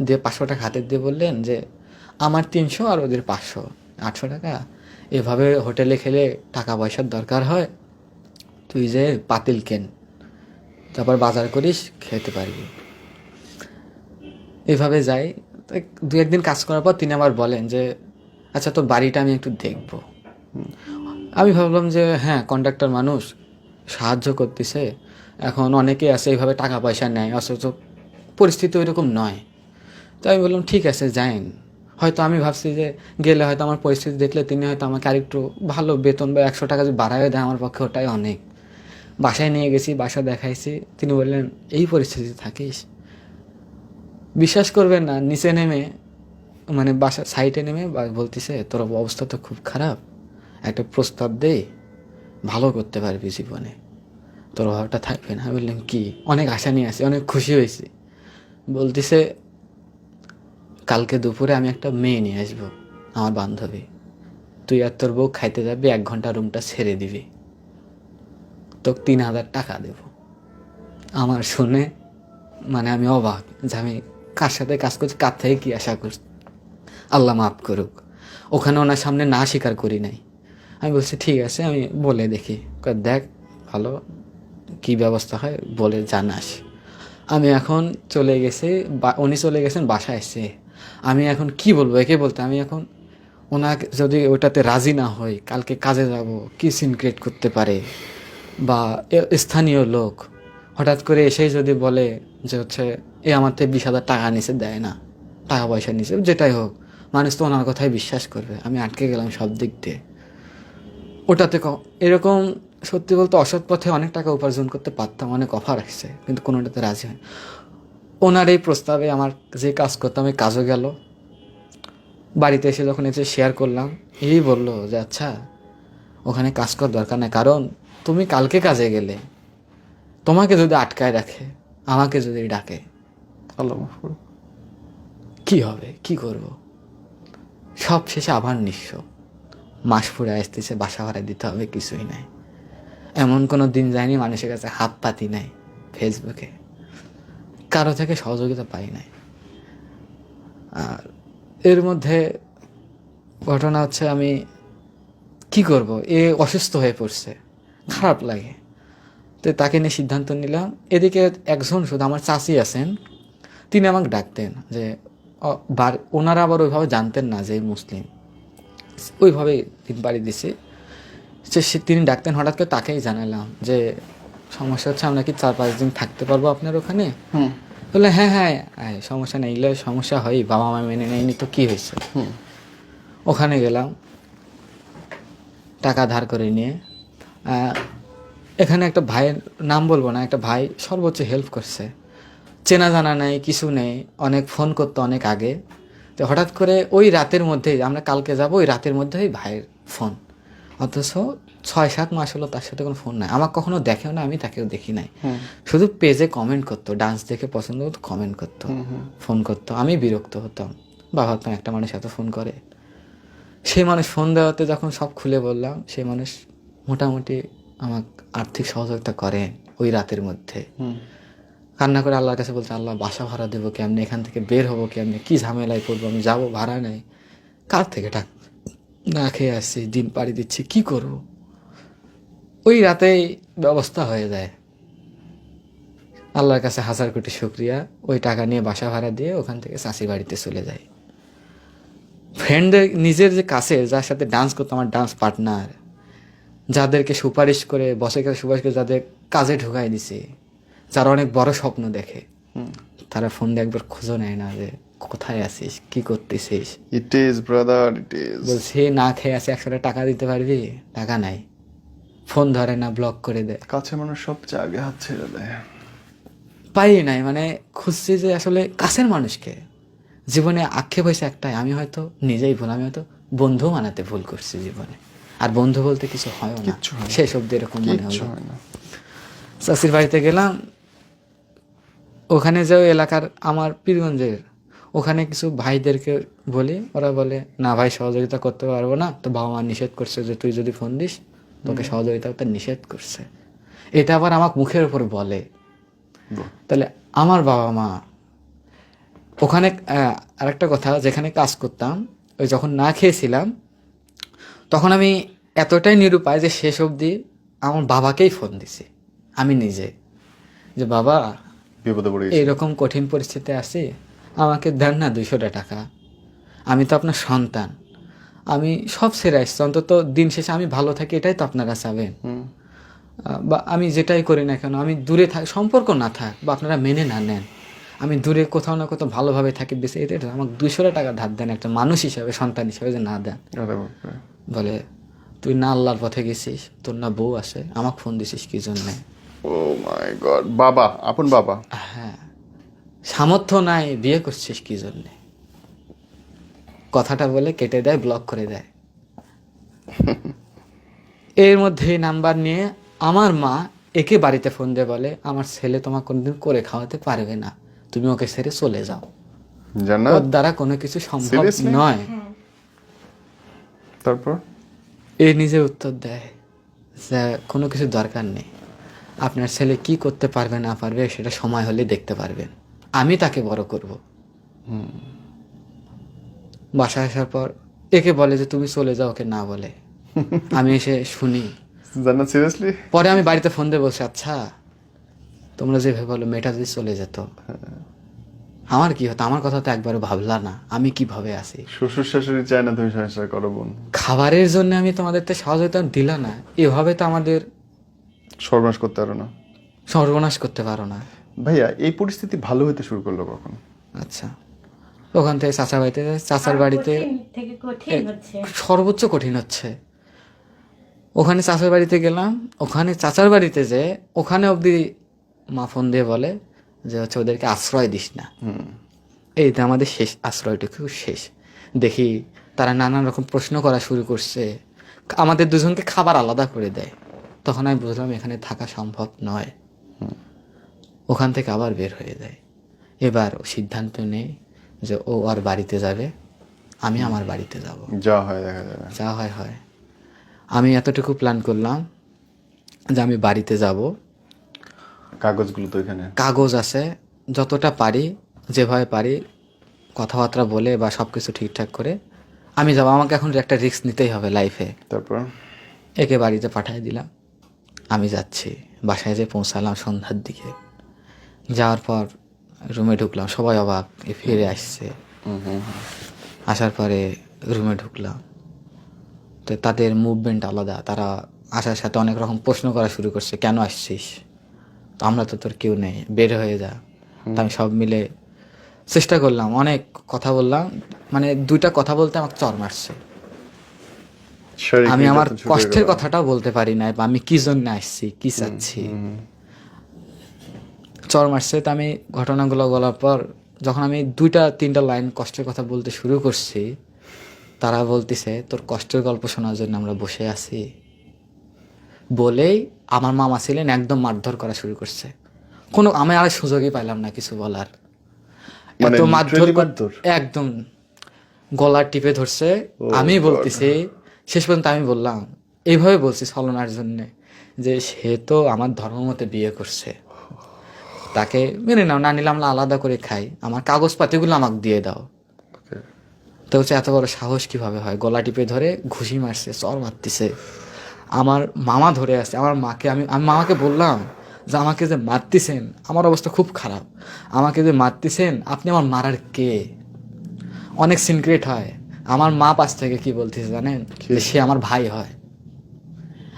দিয়ে 500 টাকা হাতে দিয়ে বললেন যে আমার 300 আর ওদের 500, 800 টাকা। এভাবে হোটেলে খেলে টাকা পয়সার দরকার হয়, তুই যে পাতিল কেন, তারপর বাজার করিস, খেতে পারবি। এভাবে যাই। 2-1 দিন কাজ করার পর তিনি আবার বলেন যে আচ্ছা তোর বাড়িটা আমি একটু দেখব। আমি ভাবলাম যে হ্যাঁ, কন্ট্রাক্টর মানুষ, সাহায্য করতেছে। এখন অনেকে আছে এইভাবে টাকা পয়সা নেয়, অথচ পরিস্থিতি ওই রকম নয়। তো আমি বললাম ঠিক আছে যাইন। হয়তো আমি ভাবছি যে গেলে হয়তো আমার পরিস্থিতি দেখলে তিনি হয়তো আমাকে আরেকটু ভালো বেতন বা 100 টাকা যদি বাড়ায় দেয় আমার পক্ষে ওটাই অনেক। বাসায় নিয়ে গেছি, বাসা দেখাইছি। তিনি বললেন এই পরিস্থিতিতে থাকিস? বিশ্বাস করবেন না, নিচে নেমে মানে বাসা সাইডে নেমে বলতেছে তোর অবস্থা তো খুব খারাপ, একটা প্রস্তাব দে, ভালো করতে পারবি জীবনে, তোর অভাবটা থাকবে না। আমি বললাম কি? অনেক আশা নিয়ে আসি, অনেক খুশি হয়েছি। বলতেছে কালকে দুপুরে আমি একটা মেয়ে নিয়ে আসবো, আমার বান্ধবী, তুই আর তোর বউ খাইতে যাবি, 1 ঘন্টা রুমটা ছেড়ে দিবি, তোকে 3000 টাকা দেব। আমার শুনে মানে আমি অবাক যে আমি কার সাথে কাজ করছি, কার থেকে কী আশা করছি। আল্লাহ মাফ করুক, ওখানে ওনার সামনে না স্বীকার করি নাই। আমি বলছি ঠিক আছে, আমি বলে দেখি। দেখ ভালো কি ব্যবস্থা হয় বলে জানাস। আমি এখন চলে গেছি, উনি চলে গেছেন, বাসায় এসে আমি এখন কি বলবো একে বলতে। আমি এখন ওনাকে যদি ওটাতে রাজি না হই, কালকে কাজে যাব, কি সিন ক্রিয়েট করতে পারে, বা স্থানীয় লোক হঠাৎ করে এসেই যদি বলে যে হচ্ছে এ আমার থেকে 20,000 টাকা নিচে দেয় না, টাকা পয়সা নিচে, যেটাই হোক, মানুষ তো ওনার কথাই বিশ্বাস করবে। আমি আটকে গেলাম সব দিক দিয়ে ওটাতে। এরকম সত্যি বলতে অসৎ পথে অনেক টাকা উপার্জন করতে পারতাম, অনেক অফার আসছে, কিন্তু কোনোটাতে রাজি হয়। ওনার এই প্রস্তাবে আমার যে কাজ করতাম এই কাজও গেল। বাড়িতে এসে যখন এসে শেয়ার করলাম, এই বললো যে আচ্ছা ওখানে কাজ করার দরকার নেই, কারণ তুমি কালকে কাজে গেলে তোমাকে যদি আটকায় রাখে, আমাকে যদি ডাকে, আল্লাহ মাফ করুক। কি হবে, কি করব? সব শেষে আবার নিঃস্ব। মাস ফুরে আসতেছে, বাসা ভাড়া দিতে হবে, কিছুই নাই। এমন কোনো দিন যায়নি মানুষের কাছে হাত পাতি নাই, ফেসবুকে কারো থেকে সহযোগিতা পাই নাই। আর এর মধ্যে ঘটনা হচ্ছে আমি কি করব, এ অসুস্থ হয়ে পড়ছে, খারাপ লাগে। তো তাকে নিয়ে সিদ্ধান্ত নিলাম। এদিকে একজন শুধু আমার চাচি আছেন, তিনি আমাকে ডাকতেন যে ওনারা আবার ওইভাবে জানতেন না যে মুসলিম, ওইভাবে দিন বাড়ি দিছে। তিনি ডাকতেন, হঠাৎ করে তাকেই জানালাম যে সমস্যা হচ্ছে, আমরা কি 4-5 দিন থাকতে পারবো আপনার ওখানে? বললে হ্যাঁ হ্যাঁ সমস্যা নেই, এগুলো সমস্যা হয়, বাবা মা মেনে নেয়নি তো কি হয়েছে। ওখানে গেলাম টাকা ধার করে নিয়ে। এখানে একটা ভাইয়ের নাম বলবো না, একটা ভাই সর্বোচ্চ হেল্প করছে, চেনা জানা নেই, কিছু নেই, অনেক ফোন করতো অনেক আগে। তো হঠাৎ করে ওই রাতের মধ্যেই, আমরা কালকে যাব, ওই রাতের মধ্যেই ভাইয়ের ফোন, অথচ 6-7 মাস হলো তার সাথে কোনো ফোন নাই, আমাকে কখনো দেখেও না, আমি তাকেও দেখি নাই। শুধু পেজে কমেন্ট করতো, ডান্স দেখে পছন্দ করতো, কমেন্ট করতো, ফোন করতো। আমি বিরক্ত হতাম, বা ভাবতাম একটা মানুষ এত ফোন করে। সেই মানুষ ফোন দেওয়াতে যখন সব খুলে বললাম, সেই মানুষ মোটামুটি আমাকে আর্থিক সহযোগিতা করে ওই রাতের মধ্যে। কান্না করে আল্লাহর কাছে বলছে, আল্লাহ বাসা ভাড়া দেবো কেমনে, এখান থেকে বের হবো কেমনে, কি ঝামেলায় পড়বো, আমি যাবো, ভাড়া নেই, কার থেকে টাকা, না খেয়ে আসছি, দিন পাড়ি দিচ্ছি, কি করব? ওই রাতেই ব্যবস্থা হয়ে যায়। আল্লাহর কাছে 1000 কোটি শুকরিয়া। ওই টাকা নিয়ে বাসা ভাড়া দিয়ে ওখান থেকে চাষি বাড়িতে চলে যায়। ফ্রেন্ডদের, নিজের যে কাছে যার সাথে ডান্স করতো, আমার ডান্স পার্টনার, যাদেরকে সুপারিশ করে, বসের কাছে সুপারিশ করে যাদের কাজে ঢুকাই দিছে, যারা অনেক বড় স্বপ্ন দেখে, তারা ফোন দিয়ে একবার খোঁজও নেয় না যে কোথায় আছিস, কি করতেছিস। It his brother, it is. বলছি না খেয়ে আছে, 100 টাকা দিতে পারবি, টাকা নাই, ফোন ধরে না, ব্লক করে দেয়। কাছে মানুষ সবচেয়ে আগে হাত ছেড়ে দেয়। পাই নাই, মানে খুঁজছি যে আসলে কাছের মানুষকে। জীবনে আক্ষেপ হয়েছে একটাই, আমি হয়তো নিজেই ভুল, আমি হয়তো বন্ধু বানাতে ভুল করছি জীবনে। আর বন্ধু বলতে কিছু হয় না, শেষ অব্দি এরকম মনে হলো। চাষির বাড়িতে গেলাম, ওখানে যে এলাকার আমার পীরগঞ্জের, ওখানে কিছু ভাইদেরকে বলি, ওরা বলে না ভাই সহযোগিতা করতে পারবো না, তো বাবা মা নিষেধ করছে যে তুই যদি ফোন দিস তোকে সহযোগিতা করতে নিষেধ করছে। এটা আবার আমাকে মুখের উপর বলে। তাহলে আমার বাবা মা ওখানে, আরেকটা কথা, যেখানে কাজ করতাম, ওই যখন না খেয়েছিলাম তখন আমি এতটাই নিরুপায় যে শেষ অবধি আমার বাবাকেই ফোন দিছি আমি নিজে, যে বাবা বিপদে পড়ে গেছি, এইরকম কঠিন পরিস্থিতি আছি, আমাকে দেন না 200 টাকা, আমি তো আপনার সন্তান, আমি সব ছেড়ে আসছি, অন্তত দিন শেষে আমি ভালো থাকি, এটাই তো আপনারা চাবেন। বা আমি যেটাই করি না কেন, আমি দূরে থাক, সম্পর্ক না থাক, বা আপনারা মেনে না নেন, আমি দূরে কোথাও না কোথাও ভালোভাবে থাকি, বেশি এটা আমাকে 200 টাকা ধার দেন, একটা মানুষ হিসাবে, সন্তান হিসাবে, যে না দেন। বলে তুই না আল্লাহর পথে গেছিস, তোর না বউ আছে, আমাকে ফোন দিছিস কি জন্যে? ও মাই গড, বাবা, আপন বাবা। হ্যাঁ, সামর্থ্য নাই, বিয়ে করছিস কি জন্যে? কথাটা বলে কেটে দেয়, ব্লক করে দেয়। এর মধ্যে নাম্বার নিয়ে আমার মা একে বাড়িতে ফোন দিয়ে বলে, আমার ছেলে তোমার কোনোদিন করে খাওয়াতে পারবে না, তুমি ওকে ছেড়ে চলে যাও, ওর দ্বারা কোনো কিছু সম্ভব নয়। তারপর এ নিজে উত্তর দেয় যে কোনো কিছু দরকার নেই, আপনার ছেলে কি করতে পারবে না পারবে সেটা সময় হলে দেখতে পারবেন, আমি তাকে বড় করব। বাসায় আসার পর একে বলে যে তুমি চলে যাও, ওকে না বলে। আমি এসে শুনি, জান্নাত সিরিয়াসলি? পরে আমি বাড়িতে ফোন দিয়ে বলছি, আচ্ছা তোমরা যেভাবে বলো মেয়েটা যদি চলে যেত আমার কি হতো, আমার কথা তো একবারও ভাবলা না, আমি কিভাবে আছি। শ্বশুর শাশুড়ি চায় না তুমি সংসার করো বোন, খাবারের জন্য আমি তোমাদের তো সহযোগিতা দিলা না, এভাবে তো আমাদের সর্বনাশ করতে পারো না। সর্বনাশ করতে পারো না। ভাইয়া এই পরিস্থিতি ভালো হতে শুরু করলো কখন? আচ্ছা, ওখান থেকে চাচার বাড়িতে যাই। চাচার বাড়িতে থেকে কঠিন হচ্ছে। সর্বোচ্চ কঠিন হচ্ছে, ওখানে চাচার বাড়িতে গেলাম। ওখানে চাচার বাড়িতে যে ওখানে অবধি মা ফোন দিয়ে বলে যে হচ্ছে ওদেরকে আশ্রয় দিস না। এইটা আমাদের শেষ আশ্রয়টুকু শেষ। দেখি তারা নানান রকম প্রশ্ন করা শুরু করছে, আমাদের দুজনকে খাবার আলাদা করে দেয়। তখন আমি বুঝলাম এখানে থাকা সম্ভব নয়। ওখান থেকে আবার বের হয়ে যায়। এবার ও সিদ্ধান্ত নেই যে ও আর বাড়িতে যাবে, আমি আমার বাড়িতে যাব। যা হয় দেখা যাবে। যা হয় হয়। আমি এতটুকু প্ল্যান করলাম যে আমি বাড়িতে যাব, কাগজগুলো তো এখানে। কাগজ আছে, যতটা পারি যেভাবে পারি কথাবার্তা বলে বা সব কিছু ঠিকঠাক করে আমি যাব। আমাকে এখন একটা রিস্ক নিতেই হবে লাইফে। তারপর একে বাড়িতে পাঠিয়ে দিলাম, আমি যাচ্ছি। বাসায় যেয়ে পৌঁছালাম সন্ধ্যার দিকে। যাওয়ার পর রুমে ঢুকলাম, সবাই অবাক, এ ফিরে আসছে। আসার পরে রুমে ঢুকলাম, তো তাদের মুভমেন্ট আলাদা। তারা আসার সাথে অনেক রকম প্রশ্ন করা শুরু করছে, কেন আসছিস, তো আমরা তো তোর কেউ নেই, বের হয়ে যা। তো আমি সব মিলে চেষ্টা করলাম, অনেক কথা বললাম, মানে 2টা কথা বলতে আমাকে চর মারছে। শারীরিক আমি আমার নির্যাতন শুরু হয়ে কষ্টের গেল। কথাটাও বলতে পারি না, বা আমি কি জন্য আসছি, কি চাচ্ছি। চর মারছে। তো আমি ঘটনাগুলো বলার পর যখন আমি 2-3টা লাইন কষ্টের কথা বলতে শুরু করছি, তারা বলতেছে তোর কষ্টের গল্প শোনার জন্য আমরা বসে আছি। বলেই আমার মামা ছিলেন একদম মারধর করা শুরু করছে। আমি আর সুযোগই পাইলাম না কিছু বলার। মানে এত মারধর literally মারধর? একদম গলার টিপে ধরছে। আমি বলতেছি, শেষ পর্যন্ত আমি বললাম, এইভাবে বলছি ছলনার জন্য, যে সে তো আমার ধর্ম মতে বিয়ে করছে, তাকে মেনে নাও, না নিলে আমরা আলাদা করে খাই, আমার কাগজপাতিগুলো আমাকে দিয়ে দাও। Okay. তো হচ্ছে এত বড় সাহস কিভাবে হয়, গলা টিপে ধরে ঘুষি মারছে, চর মারতেছে। আমার মামা ধরে আছে, আমার মাকে আমি মামাকে বললাম যে আমাকে যে মারতেছেন, আমার অবস্থা খুব খারাপ, আমাকে যে মারতেছেন আপনি আমার মারার কে। অনেক সিক্রেট হয়। আমার মা পাশ থেকে কি বলতেছে জানেন, যে সে আমার ভাই হয়।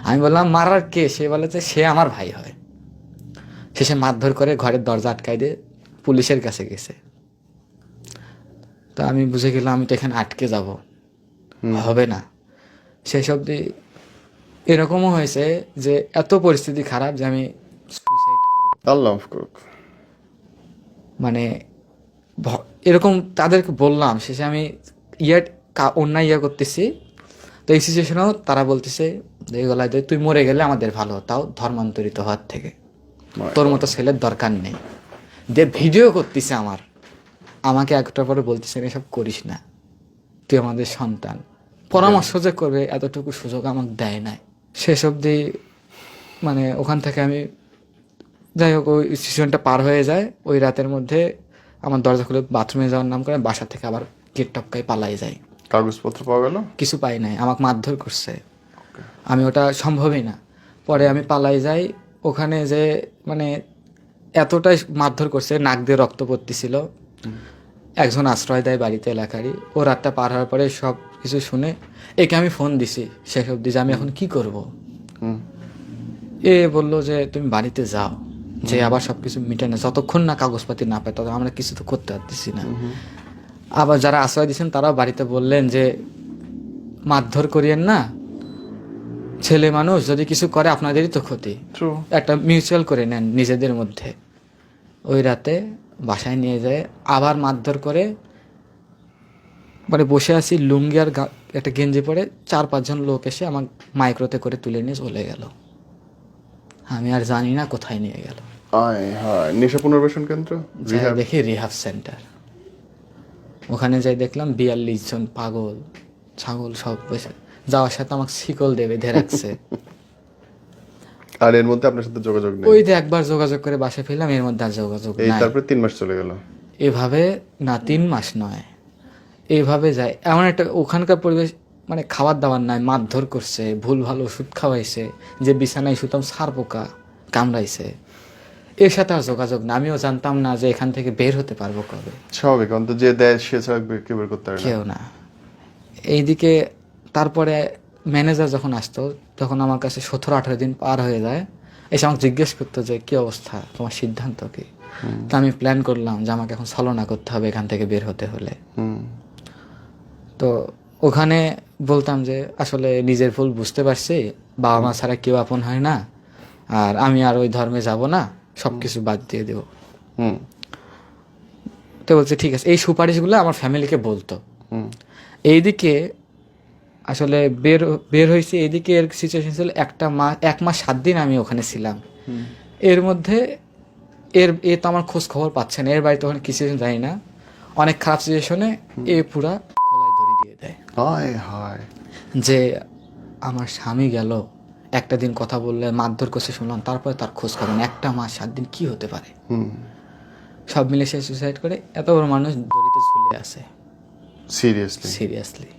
আমি বললাম মারার কে, সে বলে যে সে আমার ভাই হয়। শেষে মারধর করে ঘরের দরজা আটকাই দিয়ে পুলিশের কাছে গেছে। তো আমি বুঝে গেলাম আমি তো এখানে আটকে যাব, হবে না। শেষ অবধি এরকমও হয়েছে যে এত পরিস্থিতি খারাপ যে আমি সুইসাইড করব। আল্লাহ মাফ করুক। মানে এরকম তাদেরকে বললাম, শেষে আমি অন্যায় করতেছি। তো এই সিচুয়েশনেও তারা বলতেছে যে গলায় দিয়ে তুই মরে গেলে আমাদের ভালো, তাও ধর্মান্তরিত হওয়ার থেকে, তোর মতো ছেলের দরকার নেই। যে ভিডিও করতেছে আমাকে একটার পরে বলতেছে এসব করিস না, তুই আমাদের সন্তান। পরামর্শ যে করবে এতটুকু সুযোগ আমাকে দেয় নাই। শেষ অবধি মানে ওখান থেকে আমি, যাই হোক, ওই সিচুয়েশনটা পার হয়ে যায়। ওই রাতের মধ্যে আমার দরজা খুলে বাথরুমে যাওয়ার নাম করে বাসা থেকে আবার গেট টপকায় পালাই যায়। কাগজপত্র পাওয়া গেল? কিছু পাই নাই, আমাকে মারধর করছে। আমি ওটা সম্ভবই না। পরে আমি পালাই যাই। ওখানে যে মানে এতটাই মারধর করছে, নাক দিয়ে রক্ত পড়তেছিল। একজন আশ্রয় দেয় বাড়িতে এলাকারই। ও রাতটা পার হওয়ার পরে সব কিছু শুনে একে আমি ফোন দিছি শেষ অবধি যে আমি এখন কি করব। এ বললো যে তুমি বাড়িতে যাও, যে আবার সব কিছু মিটে না, যতক্ষণ না কাগজপাতি না পাই তখন আমরা কিছু তো করতে পারতেছি না। আবার যারা আশ্রয় দিচ্ছেন তারাও বাড়িতে বললেন যে মারধর করিয়েন না, ছেলে মানুষ যদি কিছু করে আপনাদেরই তো ক্ষতি, একটা মিউচুয়াল করে নেন নিজেদের মধ্যে। ওই রাতে বাসায় নিয়ে যায় আবার মারধর করে। মানে বসে আছি, লুঙ্গি আর একটা গেঞ্জি পরে 4-5 জন লোক এসে আমার মাইক্রোতে করে তুলে নিয়ে চলে গেল। আমি আর জানি না কোথায় নিয়ে গেল। নেশা পুনর্বাসন কেন্দ্র, দেখি রিহাব সেন্টার। ওখানে যাই দেখলাম 42 জন পাগল ছাগল সব বসে, যাওয়ার সাথে আমাকে শিকল দিয়ে বেঁধে রাখছে। আর এর মধ্যে আপনার সাথে যোগাযোগ নেই? ওই যে একবার যোগাযোগ করে বাসে ফেললাম, এর মধ্যে আর যোগাযোগ নাই। তারপরে 3 মাস চলে গেল এভাবে। না 3 মাস নয়, এইভাবে যায়। এমন একটা ওখানকার পরিবেশ, মানে খাবার দাবার নাই, মারধর করছে, ভুল ভালো ওষুধ খাওয়াইছে, যে বিছানায় শুতাম সার পোকা কামড়াইছে। এর সাথে আর যোগাযোগ না। আমিও জানতাম না যে এখান থেকে বের হতে পারবো কবে। স্বাভাবিক, অন্তত যে দেয় সে ছাড়া কেউ বের করতে পারে না। কেউ না। এইদিকে তারপরে ম্যানেজার যখন আসতো তখন আমার কাছে 17-18 দিন পার হয়ে যায়। এসে আমাকে জিজ্ঞেস করতো যে কি অবস্থা, তোমার সিদ্ধান্ত কি। তো আমি প্ল্যান করলাম যে আমাকে এখন ছলনা করতে হবে এখান থেকে বের হতে হলে। তো ওখানে বলতাম যে আসলে নিজের ভুল বুঝতে পারছি, বাবা মা ছাড়া কেউ আপন হয় না, আর আমি আর ওই ধর্মে যাব না, সবকিছু বাদ দিয়ে দেবো। তো বলছে ঠিক আছে। এই সুপারিশগুলো আমার ফ্যামিলিকে বলতো। এইদিকে আসলে বের হয়েছি, এইদিকে এর সিচুয়েশন ছিল 1 মাস 7 দিন আমি ওখানে ছিলাম। এর মধ্যে এ তো আমার খোঁজ খবর পাচ্ছে না, এর বাড়িতে ওখানে কিছু জানি না, অনেক খারাপ সিচুয়েশনে এ পুরা গলায় দড়ি দিয়ে দেয় যে আমার স্বামী গেল, একটা দিন কথা বললে মারধর করছে শুনলাম, তারপরে তার খোঁজ খবর না। 1 মাস 7 দিন কি হতে পারে। সব মিলে সে সুসাইড করে। এত বড় মানুষ দড়িতে ঝুলে আছে। সিরিয়াসলি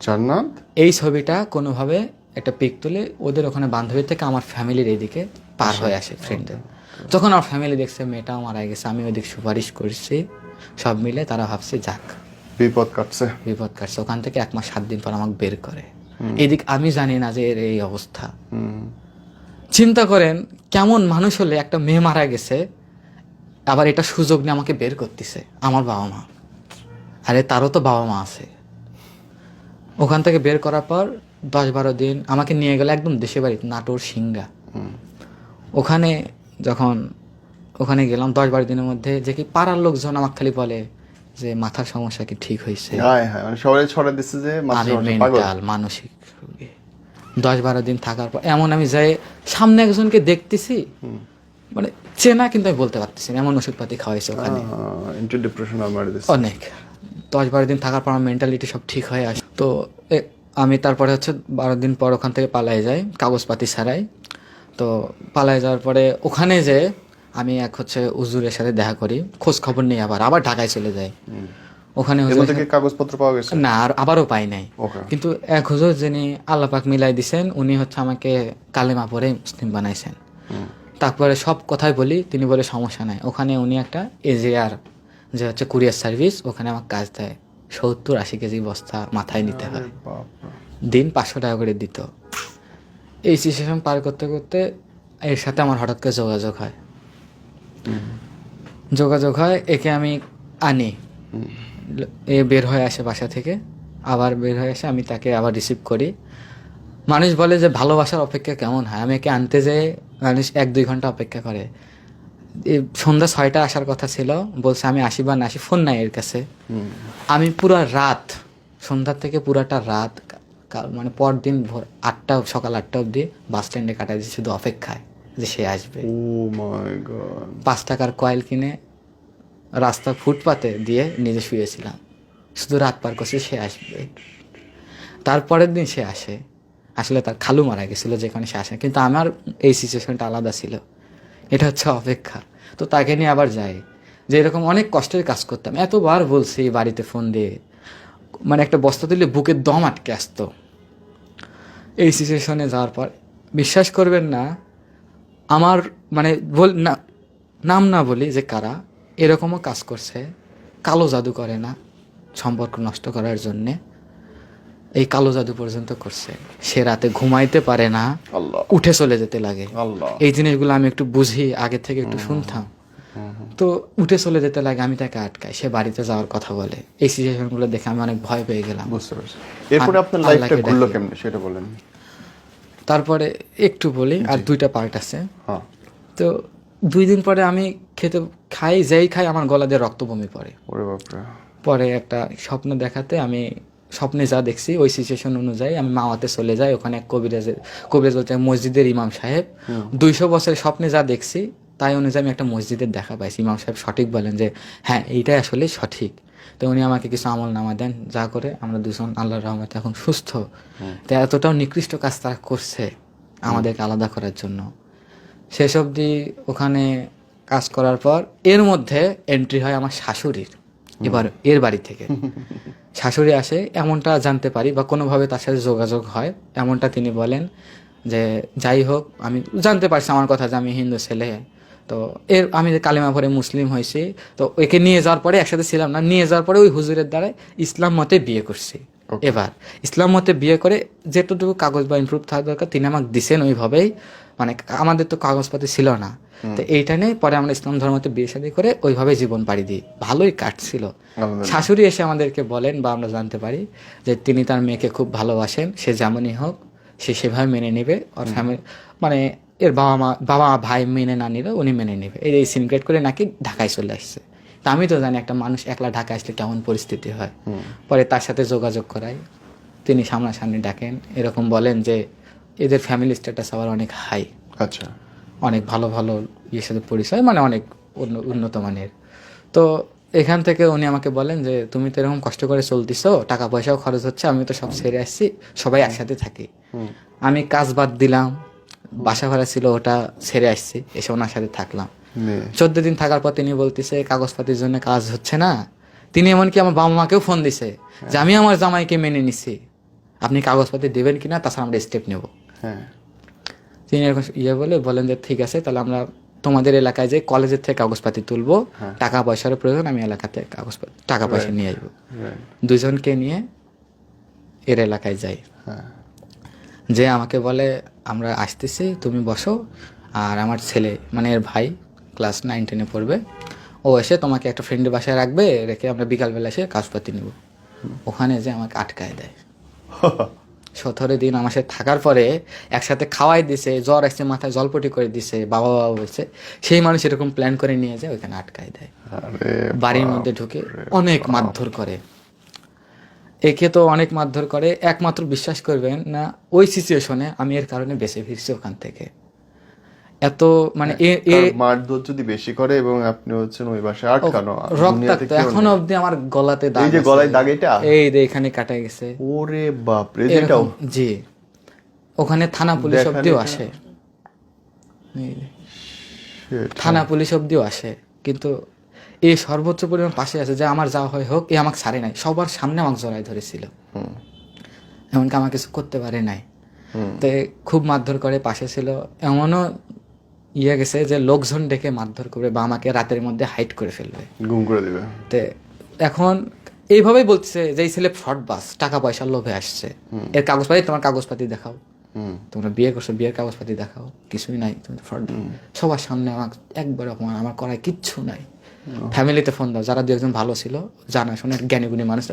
জান্নাত এই ছবিটা কোনোভাবে একটা পিক তুলে ওদের ওখানে বান্ধবী থেকে আমার ফ্যামিলির এইদিকে পার হয়ে আসে ফ্রেন্ডদের। যখন আমার ফ্যামিলি দেখছে মেয়েটাও মারা গেছে, আমি ওইদিকে সুপারিশ করছি, সব মিলে তারা ভাবছে যাক বিপদ কাটছে। ওখান থেকে 1 মাস 7 দিন পর আমাকে বের করে। এদিক আমি জানি না যে এর এই অবস্থা। চিন্তা করেন কেমন মানুষ হলে একটা মেয়ে মারা গেছে, আবার এটা সুযোগ নিয়ে আমাকে বের করতেছে আমার বাবা মা। আরে তারও তো বাবা মা আছে। ওখান থেকে বের করার পর 10-12 দিন আমাকে নিয়ে গেল একদম দেশে বাড়ি, নাটোর সিংহা। ওখানে গেলাম 10-12 দিনের মধ্যে, যে কি পাড়ার লোকজন আমাকে খালি বলে যে মাথার সমস্যা কি ঠিক হয়েছে, মেন্টাল মানসিক রোগী। 10-12 দিন থাকার পর এমন আমি যাই সামনে একজনকে দেখতেছি, মানে চেনা কিন্তু আমি বলতে পারতেছি না, এমন ওষুধপাতি খাওয়াইছে ওখানে অনেক। 10-12 দিন থাকার পর আমার মেন্টালিটি সব ঠিক হয়ে আসে। তো আমি তারপরে 12 দিন পর ওখান থেকে পালাই যাই কাগজপাতি ছাড়াই। তো পালাই যাওয়ার পরে ওখানে যে আমি হুজুরের সাথে দেখা করি, খোঁজ খবর নিয়ে আবার ঢাকায় চলে যাই। ওখানে কাগজপত্র পাওয়া গেছে না, আর আবারও পাই নাই। কিন্তু এক হুজুর যিনি আল্লাহ পাক মিলাই দিছেন, উনি আমাকে কালেমা পড়ে মুসলিম বানাইছেন। তারপরে সব কথাই বলি, তিনি বলে সমস্যা নাই। ওখানে উনি একটা এজিআর যে কুরিয়ার সার্ভিস, ওখানে আমার কাজ দেয়। 70-80 কেজি বস্তা মাথায় নিতে হয়, দিন 500 টাকা করে দিত। এই সিচুয়েশন পার করতে করতে এর সাথে আমার হঠাৎ করে যোগাযোগ হয়। একে আমি আনি, এ বের হয়ে আসে বাসা থেকে, আবার বের হয়ে আসে, আমি তাকে আবার রিসিভ করি। মানুষ বলে যে ভালোবাসার অপেক্ষা কেমন হয়, আমি একে আনতে যেয়ে মানুষ 1-2 ঘন্টা অপেক্ষা করে। সন্ধ্যা 6টায় আসার কথা ছিল, বলছে আমি আসি বা না আসি, ফোন নাই এর কাছে। আমি পুরা রাত, সন্ধ্যা থেকে পুরাটা রাত, মানে পরদিন ভোর 8টা, সকাল 8টা অবধি বাস স্ট্যান্ডে কাটাই দিয়েছি শুধু অপেক্ষায় যে সে আসবে। 5 টাকার কয়েল কিনে রাস্তা ফুটপাতে দিয়ে নিজে শুয়েছিলাম, শুধু রাত পার করছি সে আসবে। তারপরের দিন সে আসে। আসলে তার খালু মারা গেছিল, যেখানে সে আসে, কিন্তু আমার এই সিচুয়েশনটা আলাদা ছিল। এটা অপেক্ষা। তো তাকে নিয়ে আবার যাই, যে এরকম অনেক কষ্টের কাজ করতাম। এতবার বলছি বাড়িতে ফোন দিয়ে, মানে একটা বস্তা তুললে বুকের দম আটকে আসতো। এই সিচুয়েশনে যাওয়ার পর বিশ্বাস করবেন না, আমার মানে নাম না বলি যে কারা এরকমও কাজ করছে, কালো জাদু করে না সম্পর্ক নষ্ট করার জন্যে, এই কালো জাদু পর্যন্ত করছে। সে রাতে ঘুমাইতে পারে না, উঠে চলে যেতে লাগে। এই জিনিসগুলো আমি একটু বুঝি, আগে থেকে একটু শুনতাম। তো উঠে চলে যেতে লাগে, আমি তাকে আটকাই, সে বাড়িতে যাওয়ার কথা বলে। এই সিচুয়েশনগুলো দেখে আমি অনেক ভয় পেয়ে গেলাম। বুঝতে পারছি। এরপরে আপনার লাইফটা ঘুরলো কেমনে সেটা বলেন। তারপরে একটু বলি, আর 2টা পার্ট আছে। তো 2 দিন পরে আমি খাই, আমার গলা দিয়ে রক্ত বমি পড়ে। পরে একটা স্বপ্ন দেখাতে, আমি স্বপ্নে যা দেখছি ওই সিচুয়েশন অনুযায়ী আমি মাওয়াতে চলে যাই। ওখানে এক কবিরাজ বলতে মসজিদের ইমাম সাহেব, 200 বছরের স্বপ্নে যা দেখছি তাই অনুযায়ী আমি একটা মসজিদের দেখা পাইছি। ইমাম সাহেব সঠিক বলেন যে হ্যাঁ এইটাই আসলে সঠিক। তো উনি আমাকে কিছু আমল নামা দেন, যা করে আমরা দুজন আল্লাহর রহমতে এখন সুস্থ। তো এতটাও নিকৃষ্ট কাজ তারা করছে আমাদেরকে আলাদা করার জন্য। শেষ অবধি ওখানে কাজ করার পর এর মধ্যে এন্ট্রি হয় আমার শাশুড়ির, এবার এর বাড়ি থেকে শাশুড়ি আসে, এমনটা জানতে পারি বা কোনোভাবে তার সাথে যোগাযোগ হয়। এমনটা তিনি বলেন যে যাই হোক, আমি জানতে পারছি আমার কথা যে আমি হিন্দু ছেলে। তো আমি যে কালিমা পড়ে মুসলিম হয়েছি, তো একে নিয়ে যাওয়ার পরে একসাথে ছিলাম না, নিয়ে যাওয়ার পরে ওই হুজুরের দ্বারা ইসলাম মতে বিয়ে করছি। এবার ইসলাম মতে বিয়ে করে যেটুকু কাগজ বা ইমপ্রুভ থাকা দরকার তিনি আমাকে দিছেন ওইভাবেই, মানে আমাদের তো কাগজপাতি ছিল না, তো এইটা নিয়ে পরে আমরা ইসলাম ধর্মতে বিয়ে শাদী করে ওইভাবে জীবন পাড়ি দিই, ভালোই কাটছিল। শাশুড়ি এসে আমাদেরকে বলেন বা আমরা জানতে পারি যে তিনি তার মেয়েকে খুব ভালোবাসেন, সে যেমনই হোক সে সেভাবে মেনে নেবে, ওর ফ্যামিলি মানে এর বাবা ভাই মেনে না নিলে উনি মেনে নেবে, এই সিনক্রেট করে নাকি ঢাকায় চলে আসছে। তা আমি তো জানি একটা মানুষ একলা ঢাকা আসলে কেমন পরিস্থিতি হয়। পরে তার সাথে যোগাযোগ করাই, তিনি সামনাসামনি ডাকেন, এরকম বলেন যে এদের ফ্যামিলি স্ট্যাটাস আবার অনেক হাই, আচ্ছা, অনেক ভালো ভালো ইয়ের সাথে পরিচয়, মানে অনেক উন্নত মানের। তো এখান থেকে উনি আমাকে বলেন যে তুমি তো এরকম কষ্ট করে চলতিছো, টাকা পয়সাও খরচ হচ্ছে, আমি তো সব ছেড়ে আসছি, সবাই একসাথে থাকি। আমি কাজ বাদ দিলাম, বাসা ভাড়া ছিল ওটা ছেড়ে আসছি, এসে ওনার সাথে থাকলাম। 14 দিন থাকার পর তিনি বলতেছে কাগজপাতির জন্য কাজ হচ্ছে না। তিনি এমনকি আমার বাবা মাকেও ফোন দিছে যে আমি আমার জামাইকে মেনে নিছি, আপনি কাগজপাতি দেবেন কিনা, তাছাড়া আমরা স্টেপ নেব। তিনি এরকম বলেন যে ঠিক আছে, তাহলে আমরা তোমাদের এলাকায় যে কলেজের থেকে কাগজপাতি তুলবো, টাকা পয়সার প্রয়োজন, আমি এলাকাতে টাকা পয়সা নিয়ে আসবো। দুজনকে নিয়ে এর এলাকায় যাই, যে আমাকে বলে আমরা আসতেছি, তুমি বসো, আর আমার ছেলে মানে এর ভাই ক্লাস 9-10 পড়বে, ও এসে তোমাকে একটা ফ্রেন্ডের বাসায় রাখবে, রেখে আমরা বিকালবেলা এসে কাগজপাতি নেব। ওখানে যে আমাকে আটকায় দেয়। 17 দিন আমার সাথে থাকার পরে একসাথে খাওয়াই দিছে, জ্বর আসছে, মাথায় জলপটি করে দিছে, বাবা বাবা বলছে, সেই মানুষ এরকম প্ল্যান করে নিয়ে যায় ওইখানে আটকায় দেয়। বাড়ির মধ্যে ঢুকে অনেক মারধর করে, একে তো অনেক মারধর করে। একমাত্র বিশ্বাস করবেন না, ওই সিচুয়েশনে আমি এর কারণে বেঁচে ফিরছি ওখান থেকে। এত মানে মারধর যদি বেশি করে এবং আপনি হচ্ছেন ওই বাসায় আটকানো, রক্তাক্ত, এখনো অবধি আমার গলাতে দাগ, এই যে গলায় দাগ, এটা এই যে এখানে কাটা গেছে। ওরে বাপ রে, এটাও জি, ওখানে থানা পুলিশ অবধিও আসে, থানা পুলিশ অবধিও আসে, কিন্তু এই সর্বোচ্চ পরিমাণ পাশে আছে যে আমার যা হয় হোক, এ আমাকে ছাড়ে নাই, সবার সামনে আমাকে জড়াই ধরেছিল, এমনকি আমার কিছু করতে পারে নাই। তো খুব মারধর করে, পাশে ছিল, এমনও গেছে যে লোকজন ডেকে মারধর করবে বা আমাকে রাতের মধ্যে হাইট করে ফেলবে, গুম করে দিবে। তো এখন এইভাবেই বলছে যে এই ছেলে ফ্রড বাস, টাকা পয়সার লোভে আসছে, এর কাগজপাতি, তোমার কাগজপাতি দেখাও, তোমরা বিয়ে করছো, বিয়ের কাগজপাতি দেখাও, কিছুই নাই, তুমি ফ্রড। সবার সামনে আমাকে একবার অপমান, আমার করায় কিচ্ছু নাই। ফ্যামিলিতে ফোন দাও, যারা 2-1 ভালো ছিল, জানা শুনে জ্ঞানীগুণী মানুষ,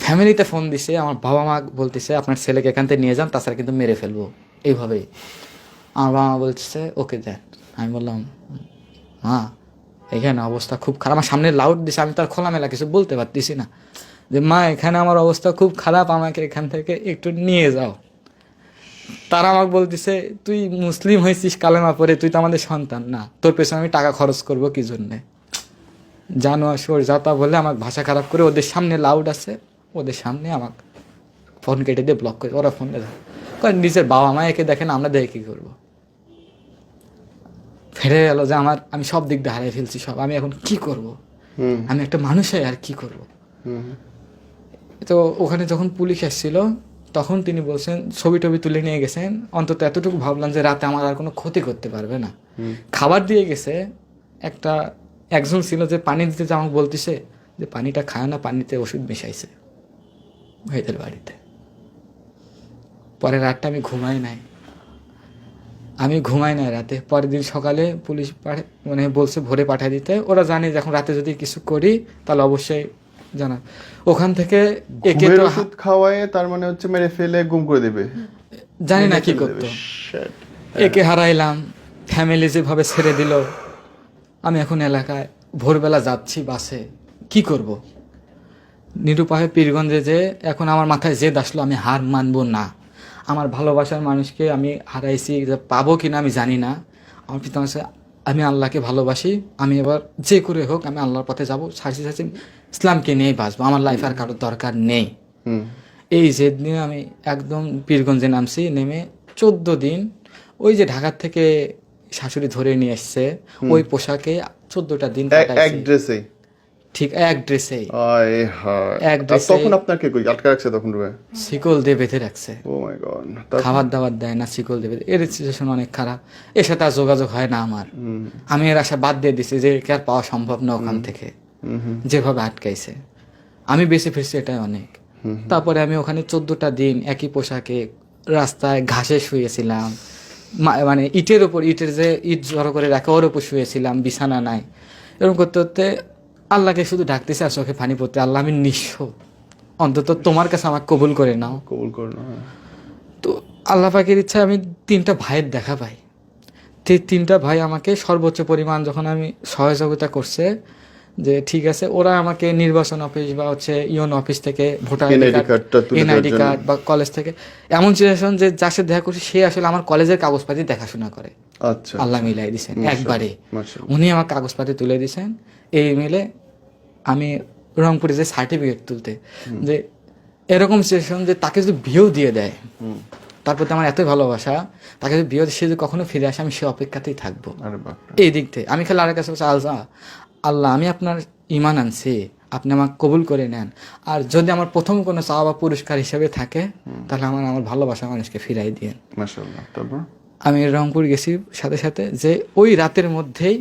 ফ্যামিলিতে ফোন দিছে, আমার বাবা মা বলতেছে আপনার ছেলেকে এখান থেকে নিয়ে যান, তাছাড়া কিন্তু মেরে ফেলবো, এইভাবেই। আমার বাবা মা বলছে ওকে দেন। আমি বললাম মা এখানে অবস্থা খুব খারাপ, আমার সামনে লাউড দিছে, আমি তো আর খোলামেলা কিছু বলতে পারতেছি না, যে মা এখানে আমার অবস্থা খুব খারাপ, আমাকে এখান থেকে একটু নিয়ে যাও। তারা আমাকে বলতেছে তুই মুসলিম হয়েছিস কালেমা পরে, তুই তো আমাদের সন্তান না, তোর পেছনে আমি টাকা খরচ করবো কি জন্যে, জানো আসর যাতা বলে আমাকে ভাষা খারাপ করে, ওদের সামনে লাউড আছে, ওদের সামনে আমাকে ফোন কেটে দিয়ে ব্লক করে, ওরা ফোন দেয়, নিজের বাবা মা একে দেখেন, আমরা দেখে কি করবো। ফেরে গেল যে আমি সব দিক দিয়ে হারিয়ে ফেলছি সব, আমি এখন কি করব, আমি একটা মানুষই আর কি করব। তো ওখানে যখন পুলিশ এসেছিল তখন তিনি বলছেন ছবি টবি তুলে নিয়ে গেছেন, অন্তত এতটুকু ভাবলাম যে রাতে আমার আর কোনো ক্ষতি করতে পারবে না। খাবার দিয়ে গেছে, একজন ছিল যে পানি দিতে, যে আমাকে বলতেছে যে পানিটা খায় না, পানিতে ওষুধ মিশাইছে ভাইদের বাড়িতে। পরের রাতটা আমি ঘুমাই নাই রাতে। পরের দিন সকালে পুলিশ মানে বলছে ভোরে পাঠিয়ে দিতে, ওরা জানে যখন রাতে যদি কিছু করি তাহলে অবশ্যই জানা। ওখান থেকে একে তো ওষুধ খাওয়ায়, তার মানে হচ্ছে মেরে ফেলে গুম করে দিবে, জানি না কি করতো। একে হারাইলাম, ফ্যামিলি যেভাবে ছেড়ে দিল, আমি এখন এলাকায় ভোরবেলা যাচ্ছি বাসে, কি করব, নিরুপায় পীরগঞ্জে যে এখন আমার মাথায় জেদ আসলো, আমি হার মানবো না। আমার ভালোবাসার মানুষকে আমি হারাইছি, পাবো কিনা আমি জানি না। আমার পিতা মাতা, আমি আল্লাহকে ভালোবাসি, আমি এবার যে করে হোক আমি আল্লাহর পথে যাবো, ছাড়ছি ইসলামকে নিয়েই বাঁচবো, আমার লাইফ আর কারোর দরকার নেই। এই জেদ নিয়ে আমি একদম পীরগঞ্জে নামছি, নেমে 14 দিন ওই যে ঢাকার থেকে শাশুড়ি ধরে নিয়ে এসছে ওই পোশাকে 14টা দিন কাটাইছি, ঠিক এক ড্রেসেই। তখন আপনাকে কই আটকে রাখছে? তখন শিকল দিয়ে বেঁধে রাখছে, ও মাই গড, খাবার দাবার দেয় না, শিকল দিয়ে বেঁধে। এর সিচুয়েশন অনেক খারাপ, এর সাথে আর যোগাযোগ হয় না আমার। আমি এর আশা বাদ দিয়ে দিছি যে একে আর পাওয়া সম্ভব না ওখান থেকে, যেভাবে আটকাইছে। আমি বেঁচে ফিরছি এটাই অনেক। তারপরে আমি ওখানে 14টা দিন একই পোশাকে রাস্তায় ঘাসে শুয়েছিলাম, মানে ইটের ওপর, ইটের যে ইট জড়ো করে রাখা ওর ওপর শুয়েছিলাম, বিছানা নাই। এরকম করতে করতে আল্লাহকে শুধু ডাকতেছি আর চোখে পানি পড়তে, আল্লাহ আমি নিঃস্ব, অন্তত তোমার কাছে আমাকে কবুল করে নাও। কবুল করো না। তো আল্লাহ পাকের ইচ্ছা আমি 3টা ভাইয়ের দেখা পাই। 3টা ভাই আমাকে সর্বোচ্চ পরিমাণ যখন আমি সহযোগিতা করছে, যে ঠিক আছে ওরা আমাকে নির্বাচন অফিস বা হচ্ছে ইউন অফিস থেকে ভোটার এনআইডি কার্ড বা কলেজ থেকে, এমন সিচুয়েশন যে যার সাথে দেখা করছি সে আসলে আমার কলেজের কাগজপাতি দেখাশোনা করে। আচ্ছা, আল্লাহ মিলাই দিয়েছেন একবারে, মাশাআল্লাহ। উনি আমার কাগজপাতি তুলে দিয়েছেন। এই মিলে আমি রংপুরে যে সার্টিফিকেট তুলতে, যে এরকম সিচুয়েশন যে তাকে যদি বিয়েও দিয়ে দেয়, তারপর তো আমার এতই ভালোবাসা, তাকে যদি বিয়ে সে যদি কখনো ফিরে আসে আমি সে অপেক্ষাতেই থাকবো। এই দিক থেকে আমি খালি আরেক কাছে আল্লাহ আমি আপনার ঈমান আনছি, আপনি আমাকে কবুল করে নেন, আর যদি আমার প্রথম কোনো চাওয়া বা পুরস্কার হিসেবে থাকে তাহলে আমার ভালোবাসা মানুষকে ফিরাই দিন। মাশাআল্লাহ। তারপর আমি রংপুর গেছি সাথে সাথে, যে ওই রাতের মধ্যেই,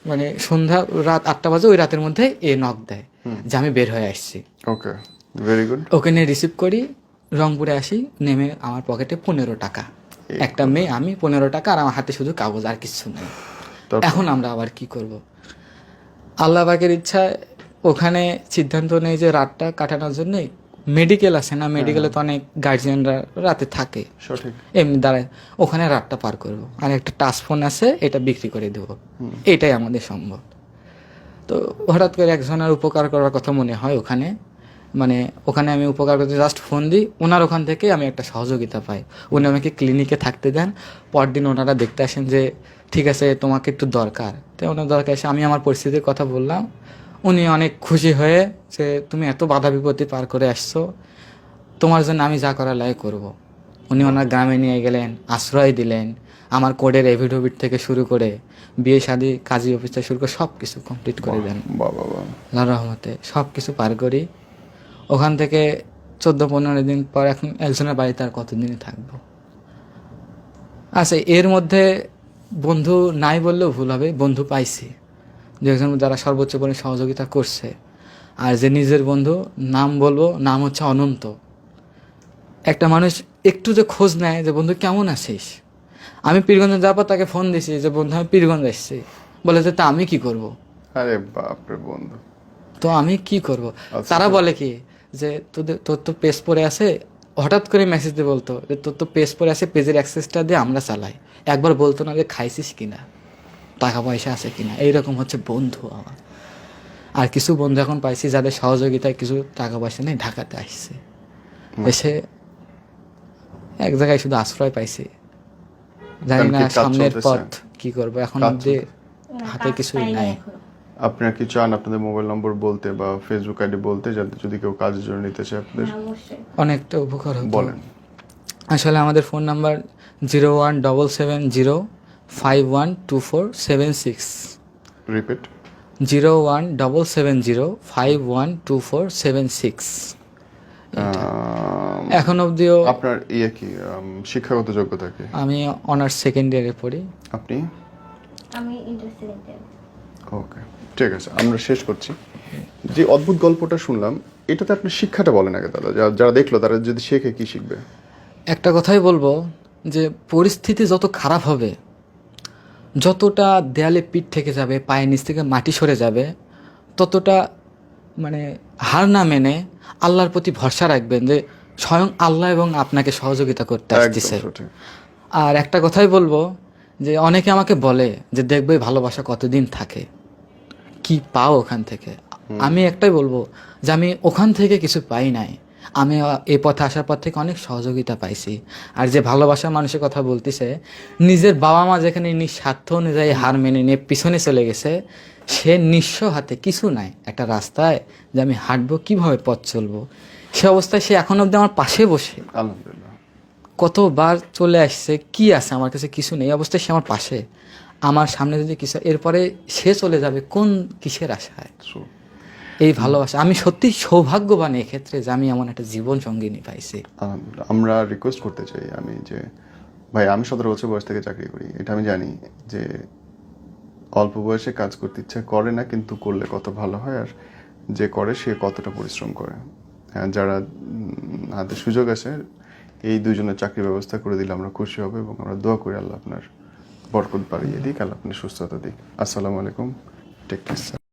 মানে সন্ধ্যা রাত 8টা বাজে, ওই রাতের মধ্যে এ নক দেয় যে আমি বের হয়ে আসছি। ওকে, ভেরি গুড। ওকে নিয়ে রিসিভ করি, রংপুরে আসি, নেমে আমার পকেটে 15 টাকা, একটা মেয়ে, আমি 15 টাকা, আর আমার হাতে শুধু কাগজ, আর কিছু নেই। এখন আমরা আবার কি করব? আল্লাহ পাকের ইচ্ছায় ওখানে সিদ্ধান্ত নেই যে রাতটা কাটানোর জন্য মেডিকেল আছে না, মেডিকেলে তো অনেক গার্জিয়ানরা রাতে থাকে, সঠিক, এমনি দাঁড়ায়, ওখানে রাতটা পার করব, আর একটা টাচ ফোন আছে এটা বিক্রি করে দেবো, এটাই আমাদের সম্ভব। তো হঠাৎ করে একজনের উপকার করার কথা মনে হয় ওখানে, মানে ওখানে আমি উপকার করতে জাস্ট ফোন দিই, ওনার ওখান থেকে আমি একটা সহযোগিতা পাই। উনি আমাকে ক্লিনিকে থাকতে দেন, পরদিন ওনারা দেখতে আসেন যে ঠিক আছে তোমাকে একটু দরকার, তো ওনার দরকার এসে আমি আমার পরিস্থিতির কথা বললাম। উনি অনেক খুশি হয়ে যে তুমি এত বাধা বিপত্তি পার করে আসছো, তোমার জন্য আমি যা করার লাগে করবো। উনি ওনার গ্রামে নিয়ে গেলেন, আশ্রয় দিলেন, আমার কোডের এভিডোভিট থেকে শুরু করে বিয়ে শাদী কাজী অফিস থেকে শুরু করে সব কিছু কমপ্লিট করে দেন। আল্লাহর রহমতে সব কিছু পার করি। ওখান থেকে 14-15 দিন পর এখন একজনের বাড়িতে আর কতদিনই থাকবো। আচ্ছা, এর মধ্যে বন্ধু নাই বললেও ভুল হবে, বন্ধু পাইছি যে একজন যারা সর্বোচ্চ পরিমাণে সহযোগিতা করছে। আর যে নিজের বন্ধু, নাম বলবো, নাম হচ্ছে অনন্ত। একটা মানুষ একটু যে খোঁজ নেয় যে বন্ধু কেমন আছিস, আমি পীরগঞ্জে যাবো, তাকে ফোন দিছি যে বন্ধু আমি পীরগঞ্জ আসছি, বলে যে তা আমি কি করব? আরে বাপরে বন্ধু, তো আমি কি করব? তারা বলে কি যে তোর তো পেজ পড়ে আছে, হঠাৎ করে মেসেজ দিয়ে বলতো যে তোর তো পেজ পড়ে আছে, পেজের অ্যাক্সেসটা দিয়ে আমরা চালাই। একবার বলতো না যে খাইছিস কিনা, টাকা পয়সা আছে কিনা। এইরকম হচ্ছে বন্ধু আমার। আর কিছু বন্ধু এখন পাইছি যাদের সহযোগিতায় কিছু টাকা পয়সা নেই, ঢাকাতে আসছে, এসে এক জায়গায় শুধু আশ্রয় পাইছি। জানি না সামনের পথ কি করবো, এখন অব্দি হাতে কিছুই নাই। আপনারা কি চান আপনাদের মোবাইল নম্বর বলতে বা ফেসবুক আইডি বলতে, যাতে যদি কেউ কাজের জন্য নিতে চায় আপনাদের? অনেকটা উপকার হতো। বলেন। আসলে আমাদের ফোন নাম্বার 01770512476। রিপিট। 01770512476। এখন অবধিও। আপনার কি শিক্ষাগত যোগ্যতা কি? আমি অনার্স সেকেন্ড ইয়ারে পড়ি। আপনি? আমি ইন্টার সেকেন্ড ইয়ার। ওকে, ঠিক আছে, আমরা শেষ করছি। যে অদ্ভুত গল্পটা শুনলাম, এটাতে আপনি শিক্ষাটা বলেন আগে দাদা, যারা দেখলো তারা যদি শেখে কি শিখবে? একটা কথাই বলবো যে পরিস্থিতি যত খারাপ হবে, যতটা দেয়ালে পিঠ থেকে যাবে, পায়ের নিচ থেকে মাটি সরে যাবে, ততটা মানে হার না মেনে আল্লাহর প্রতি ভরসা রাখবেন যে স্বয়ং আল্লাহ এবং আপনাকে সহযোগিতা করতে আসতেছে। আর একটা কথাই বলবো যে অনেকে আমাকে বলে যে দেখবে ভালোবাসা কতদিন থাকে, কি পাও ওখান থেকে। আমি একটাই বলবো যে আমি ওখান থেকে কিছু পাই নাই, আমি এই পথে আসার পর থেকে অনেক সহযোগিতা পাইছি। আর যে ভালোবাসা মানুষের কথা বলতেছে, নিজের বাবা মা যেখানে নিঃস্বার্থ অনুযায়ী হার মেনে নিয়ে পিছনে চলে গেছে, সে নিঃস্ব হাতে কিছু নাই, একটা রাস্তায় যে আমি হাঁটবো, কিভাবে পথ চলবো, সে অবস্থায় সে এখন অব্দি আমার পাশে বসে আলহামদুলিল্লাহ কতবার চলে আসছে, কি আছে আমার কাছে কিছু নেই, অবস্থায় সে আমার পাশে, আমার সামনে যদি কিছু, এরপরে সে চলে যাবে কোন কিসের আশায়? এই ভালোবাসা, আমি সত্যি সৌভাগ্যবান এক্ষেত্রে যে আমি এমন একটা জীবন সঙ্গিনী পাইছি। আমরা রিকোয়েস্ট করতে চাই, আমি যে ভাই, আমি 17 বছর বয়স থেকে চাকরি করি, এটা আমি জানি যে অল্প বয়সে কাজ করতে ইচ্ছা করে না, কিন্তু করলে কত ভালো হয়, আর যে করে সে কতটা পরিশ্রম করে। হ্যাঁ, যারা হাতে সুযোগ আছে এই দুজনের চাকরি ব্যবস্থা করে দিলে আমরা খুশি হব এবং আমরা দোয়া করি আল্লাহ আপনার বরকত বাড়িয়ে দিক, আল্লাহ আপনার সুস্থতা দিক। আসসালামু আলাইকুম, টেক কেয়ার।